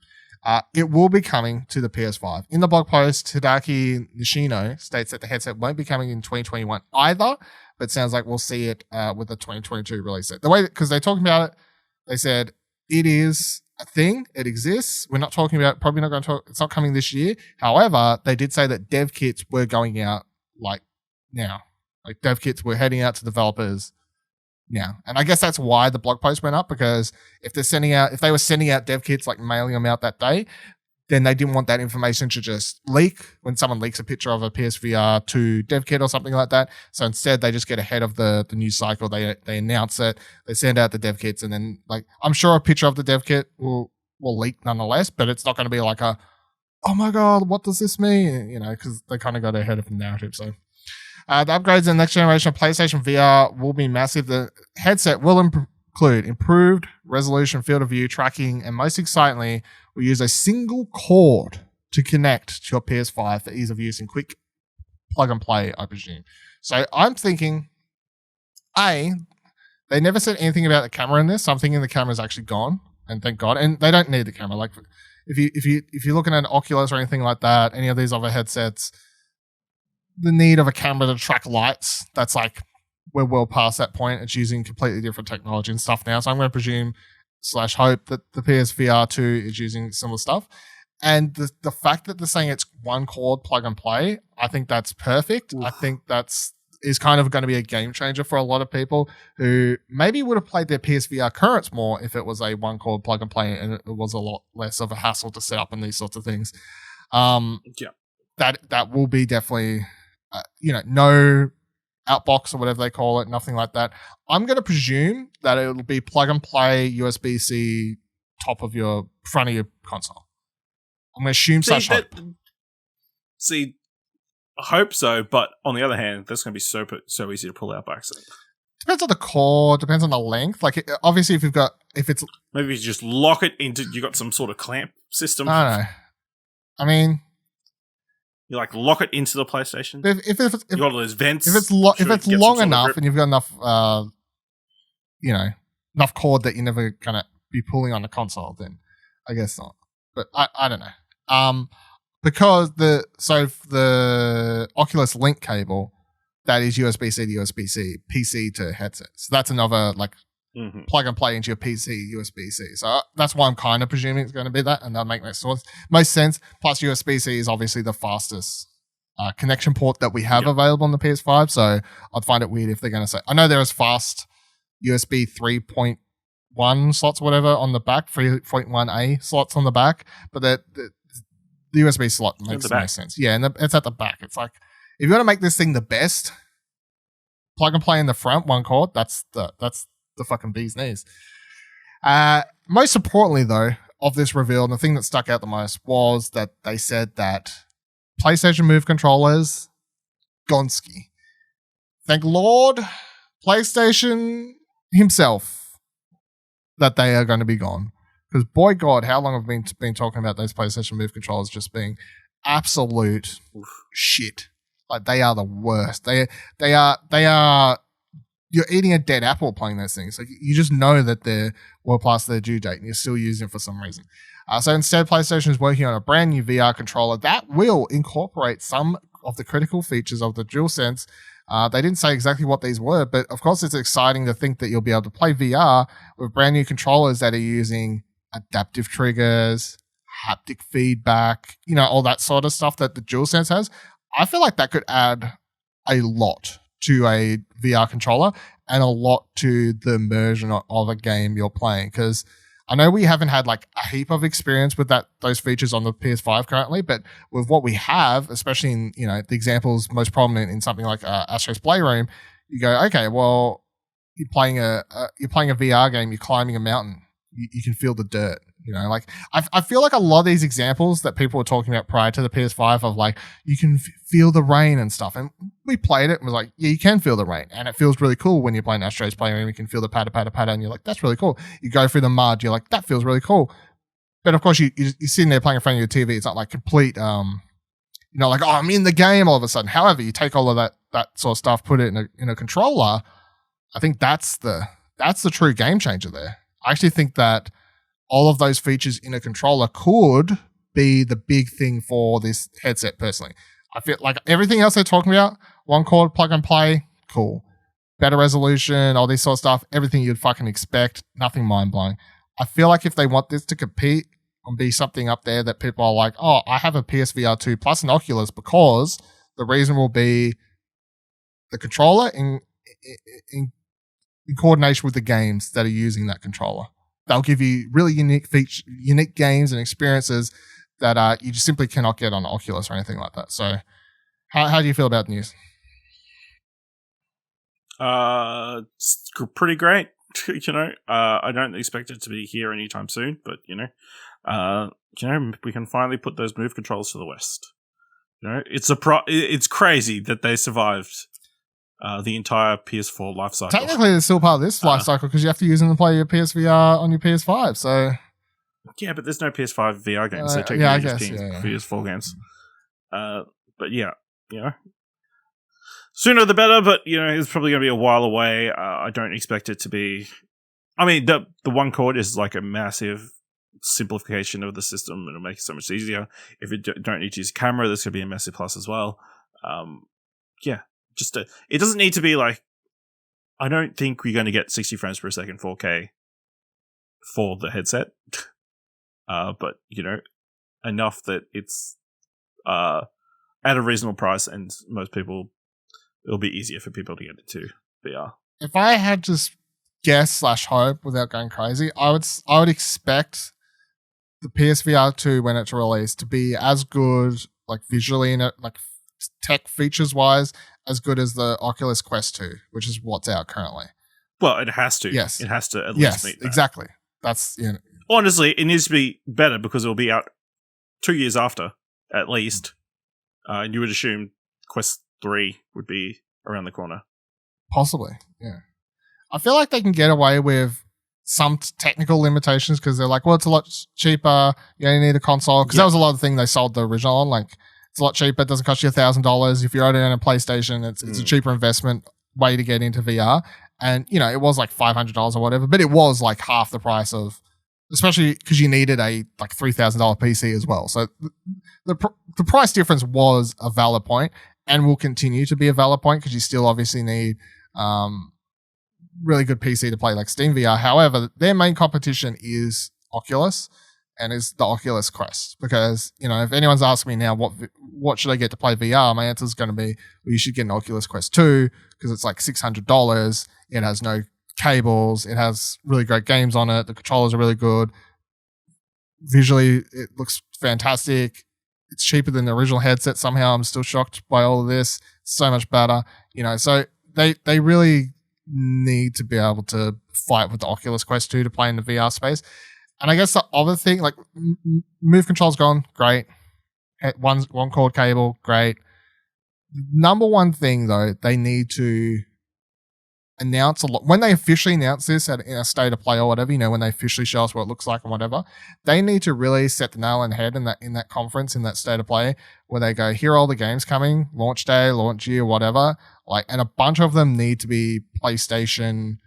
It will be coming to the PS5. In the blog post, Tadaaki Nishino states that the headset won't be coming in 2021 either, but it sounds like we'll see it with the 2022 release. The way, because they're talking about it, they said it is a thing. It exists. We're not talking about, probably not going to talk, it's not coming this year. However, they did say that dev kits were going out like now. Like dev kits were heading out to developers now. And I guess that's why the blog post went up, because if they were sending out dev kits, like mailing them out that day, then they didn't want that information to just leak when someone leaks a picture of a PSVR 2 dev kit or something like that. So instead, they just get ahead of the news cycle. They announce it, they send out the dev kits, and then like I'm sure a picture of the dev kit will leak nonetheless, but it's not going to be like a, oh my god, what does this mean? You know, because they kind of got ahead of the narrative. So the upgrades in the next generation of PlayStation VR will be massive. The headset will include improved resolution, field of view, tracking, and most excitingly, will use a single cord to connect to your PS5 for ease of use and quick plug and play, I presume. So I'm thinking, they never said anything about the camera in this, so I'm thinking the camera's actually gone, and thank God. And they don't need the camera. Like if you're looking at an Oculus or anything like that, any of these other headsets, the need of a camera to track lights, that's like, we're well past that point. It's using completely different technology and stuff now. So I'm going to presume / hope that the PSVR 2 is using similar stuff. And the fact that they're saying it's one cord plug and play, I think that's perfect. Oof. I think is kind of going to be a game changer for a lot of people who maybe would have played their PSVR currents more if it was a one cord plug and play and it was a lot less of a hassle to set up and these sorts of things. That will be definitely, no outbox or whatever they call it, nothing like that. I'm going to presume that it'll be plug and play USB-C front of your console. I'm going to assume hope. I hope so, but on the other hand, that's going to be so easy to pull out by accident. Depends on the core, depends on the length. Like, obviously, if it's... Maybe you just lock it into... You got some sort of clamp system. I don't know. I mean... You like lock it into the PlayStation. If you got all those vents. If it's long enough and you've got enough, enough cord that you're never gonna be pulling on the console, then I guess not. But I don't know. Because the Oculus Link cable, that is USB-C to USB-C, PC to headset. So that's another plug and play into your PC USB-C. So that's why I'm kind of presuming it's going to be that, and that'll make most sense. Plus USB-C is obviously the fastest connection port that we have available on the PS5, so I'd find it weird if they're going to say, I know there is fast USB 3.1 slots or whatever on the back, 3.1A slots on the back, but the USB slot makes the most sense. Yeah, and it's at the back. It's like, if you want to make this thing the best, plug and play in the front, one cord, that's the fucking bee's knees. Most importantly, though, of this reveal, and the thing that stuck out the most was that they said that PlayStation Move controllers, Gonski. Thank Lord, PlayStation himself, that they are going to be gone. Because boy God, how long have I been talking about those PlayStation Move controllers just being absolute shit. Like, they are the worst. They are. You're eating a dead apple playing those things. Like, you just know that they're well past their due date and you're still using it for some reason. So instead, PlayStation is working on a brand new VR controller that will incorporate some of the critical features of the DualSense. They didn't say exactly what these were, but of course it's exciting to think that you'll be able to play VR with brand new controllers that are using adaptive triggers, haptic feedback, all that sort of stuff that the DualSense has. I feel like that could add a lot to a VR controller and a lot to the immersion of a game you're playing, because I know we haven't had like a heap of experience with those features on the PS5 currently, but with what we have, especially in the examples most prominent in something like Astro's Playroom, you go, okay, well, you're playing a VR game, you're climbing a mountain, you can feel the dirt. I feel like a lot of these examples that people were talking about prior to the PS5 of like, you can feel the rain and stuff. And we played it and was like, yeah, you can feel the rain. And it feels really cool when you're playing Astro's Playroom. You can feel the patter, patter, patter. And you're like, that's really cool. You go through the mud. You're like, that feels really cool. But of course, you're sitting there playing in front of your TV. It's not like complete, like, oh, I'm in the game all of a sudden. However, you take all of that sort of stuff, put it in a controller. I think that's the true game changer there. I actually think that all of those features in a controller could be the big thing for this headset personally. I feel like everything else they're talking about, one cord, plug and play, cool. Better resolution, all this sort of stuff, everything you'd fucking expect, nothing mind-blowing. I feel like if they want this to compete and be something up there that people are like, oh, I have a PSVR 2 plus an Oculus because the reason will be the controller in coordination with the games that are using that controller. They'll give you really unique games and experiences that you just simply cannot get on Oculus or anything like that. So how do you feel about the news? It's pretty great. I don't expect it to be here anytime soon, but we can finally put those move controls to the West. It's crazy that they survived the entire PS4 life cycle. Technically, they're still part of this life cycle because you have to use them to play your PSVR on your PS5. So yeah, but there's no PS5 VR games. So technically, I guess PS4 games. But yeah, sooner the better. But it's probably going to be a while away. I don't expect it to be. I mean, the one cord is like a massive simplification of the system. It'll make it so much easier. If you don't need to use a camera, this could be a massive plus as well. It doesn't need to be like. I don't think we're going to get 60 frames per second 4K for the headset, but enough that it's at a reasonable price, and most people, it'll be easier for people to get into VR. If I had to guess / hope without going crazy, I would expect the PSVR 2 when it's released to be as good, like visually in it, like tech features wise, as good as the Oculus Quest 2, which is what's out currently. Well, it has to. Yes. It has to at least meet that. Exactly. That's honestly, it needs to be better because it'll be out 2 years after, at least. And you would assume Quest 3 would be around the corner. Possibly, yeah. I feel like they can get away with some technical limitations because they're like, well, it's a lot cheaper. You only need a console. Because that was a lot of the thing they sold the original on. Like, it's a lot cheaper. It doesn't cost you $1,000. If you're already on a PlayStation, it's a cheaper investment way to get into VR. And, it was like $500 or whatever, but it was like half the price of, especially because you needed a like $3,000 PC as well. So the price difference was a valid point and will continue to be a valid point because you still obviously need really good PC to play like Steam VR. However, their main competition is Oculus and is the Oculus Quest because, if anyone's asking me now what should I get to play VR, my answer is going to be, well, you should get an Oculus Quest 2 because it's like $600. It has no cables. It has really great games on it. The controllers are really good. Visually, it looks fantastic. It's cheaper than the original headset. Somehow I'm still shocked by all of this. It's so much better. So they really need to be able to fight with the Oculus Quest 2 to play in the VR space. And I guess the other thing, like move control's gone, great. One cord cable, great. Number one thing though, they need to announce a lot when they officially announce this in a state of play or whatever. When they officially show us what it looks like and whatever, they need to really set the nail on the head in that conference, in that state of play, where they go, here are all the games coming, launch day, launch year, whatever. And a bunch of them need to be PlayStation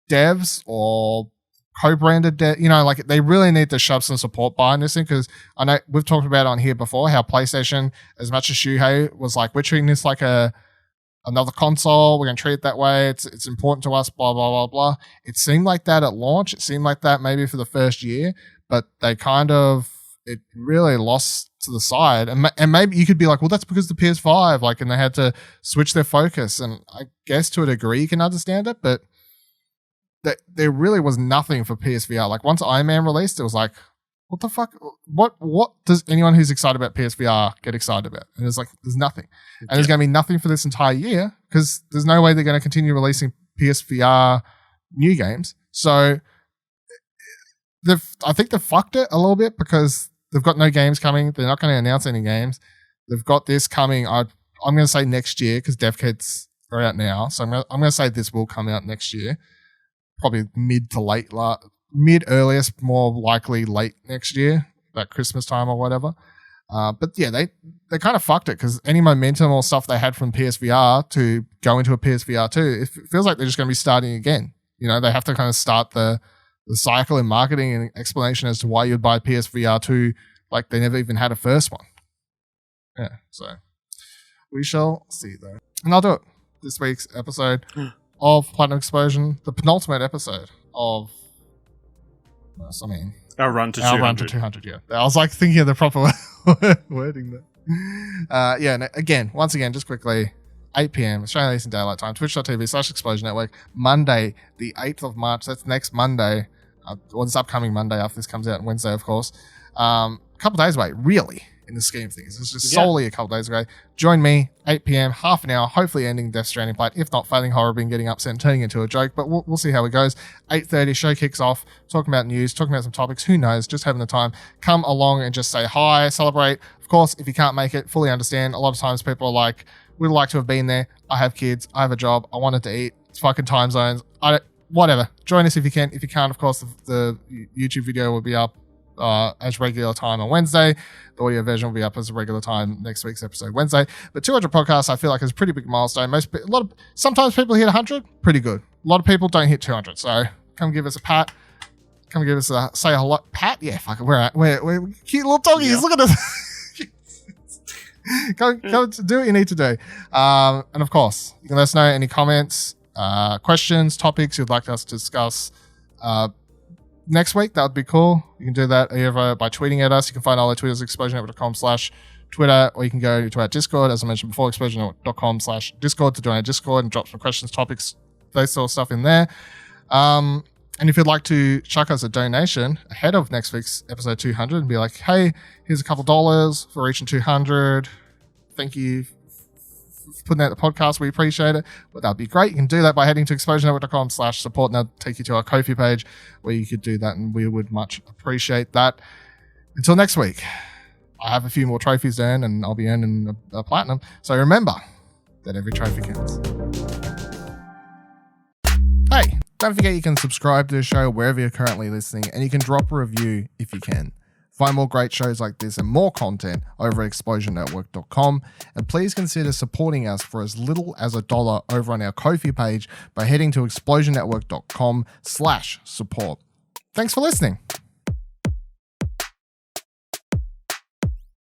devs or co-branded, they really need to shove some support behind this thing because I know we've talked about it on here before how PlayStation, as much as Shuhei was like, we're treating this like another console, we're going to treat it that way, it's important to us, blah, blah, blah, blah. It seemed like that at launch. It seemed like that maybe for the first year, but they it really lost to the side. And maybe you could be like, well, that's because the PS5, and they had to switch their focus. And I guess to a degree you can understand it, but there really was nothing for PSVR. Once Iron Man released, it was like, what the fuck? What does anyone who's excited about PSVR get excited about? And there's nothing. And there's going to be nothing for this entire year because there's no way they're going to continue releasing PSVR new games. So I think they've fucked it a little bit because they've got no games coming. They're not going to announce any games. They've got this coming. I'm going to say next year because dev kits are out now. So I'm going to say this will come out next year. Probably mid earliest, more likely late next year, about Christmas time or whatever. But yeah, they kind of fucked it because any momentum or stuff they had from PSVR to go into a PSVR 2, it feels like they're just going to be starting again. They have to kind of start the cycle in marketing and explanation as to why you'd buy PSVR 2 like they never even had a first one. Yeah, so we shall see though. And I'll do it. This week's episode of Platinum Explosion, the penultimate episode of I mean, Our run to our 200. run to 200. Yeah, I was like thinking of the proper wording there. Once again, just quickly, 8 p.m. Australian Eastern Daylight Time, twitch.tv/Explosion Network, Monday, the 8th of March. That's next Monday, or this upcoming Monday after this comes out on Wednesday, of course. A couple days away, really, in the scheme of things. It's just solely a couple days away. Join me, 8 p.m., half an hour, hopefully ending Death Stranding plate. If not, failing horror, being getting upset and turning into a joke, but we'll see how it goes. 8:30, show kicks off, talking about news, talking about some topics, who knows, just having the time. Come along and just say hi, celebrate. Of course, if you can't make it, fully understand. A lot of times people are like, we'd like to have been there. I have kids, I have a job, I wanted to eat. It's fucking time zones. Whatever. Join us if you can. If you can't, of course, the YouTube video will be up as regular time on Wednesday. The audio version will be up as a regular time next week's episode Wednesday. But 200 podcasts, I feel like, is a pretty big milestone. Sometimes people hit 100, pretty good. A lot of people don't hit 200. So come give us a pat. Come give us a say hello. Pat? Yeah, fuck it. We're cute little doggies. Yeah. Look at us. Go do what you need to do. And of course, you can let us know any comments, questions, topics you'd like us to discuss next week. That would be cool. You can do that either by tweeting at us. You can find all our tweeters at explosionnetwork.com/Twitter, or you can go to our Discord, as I mentioned before, explosionnetwork.com/Discord to join our Discord and drop some questions, topics, those sort of stuff in there. And if you'd like to chuck us a donation ahead of next week's episode 200 and be like, hey, here's a couple dollars for reaching 200. Thank you for putting out the podcast. We appreciate it. But that'd be great. You can do that by heading to explosionnetwork.com/support, and that'll take you to our Ko-fi page where you could do that, and we would much appreciate that. Until next week, I have a few more trophies to earn, and I'll be earning a platinum. So remember that every trophy counts. Hey, don't forget you can subscribe to the show wherever you're currently listening, and you can drop a review if you can. Find more great shows like this and more content over at explosionnetwork.com, and please consider supporting us for as little as $1 over on our Ko-fi page by heading to explosionnetwork.com/support. Thanks for listening.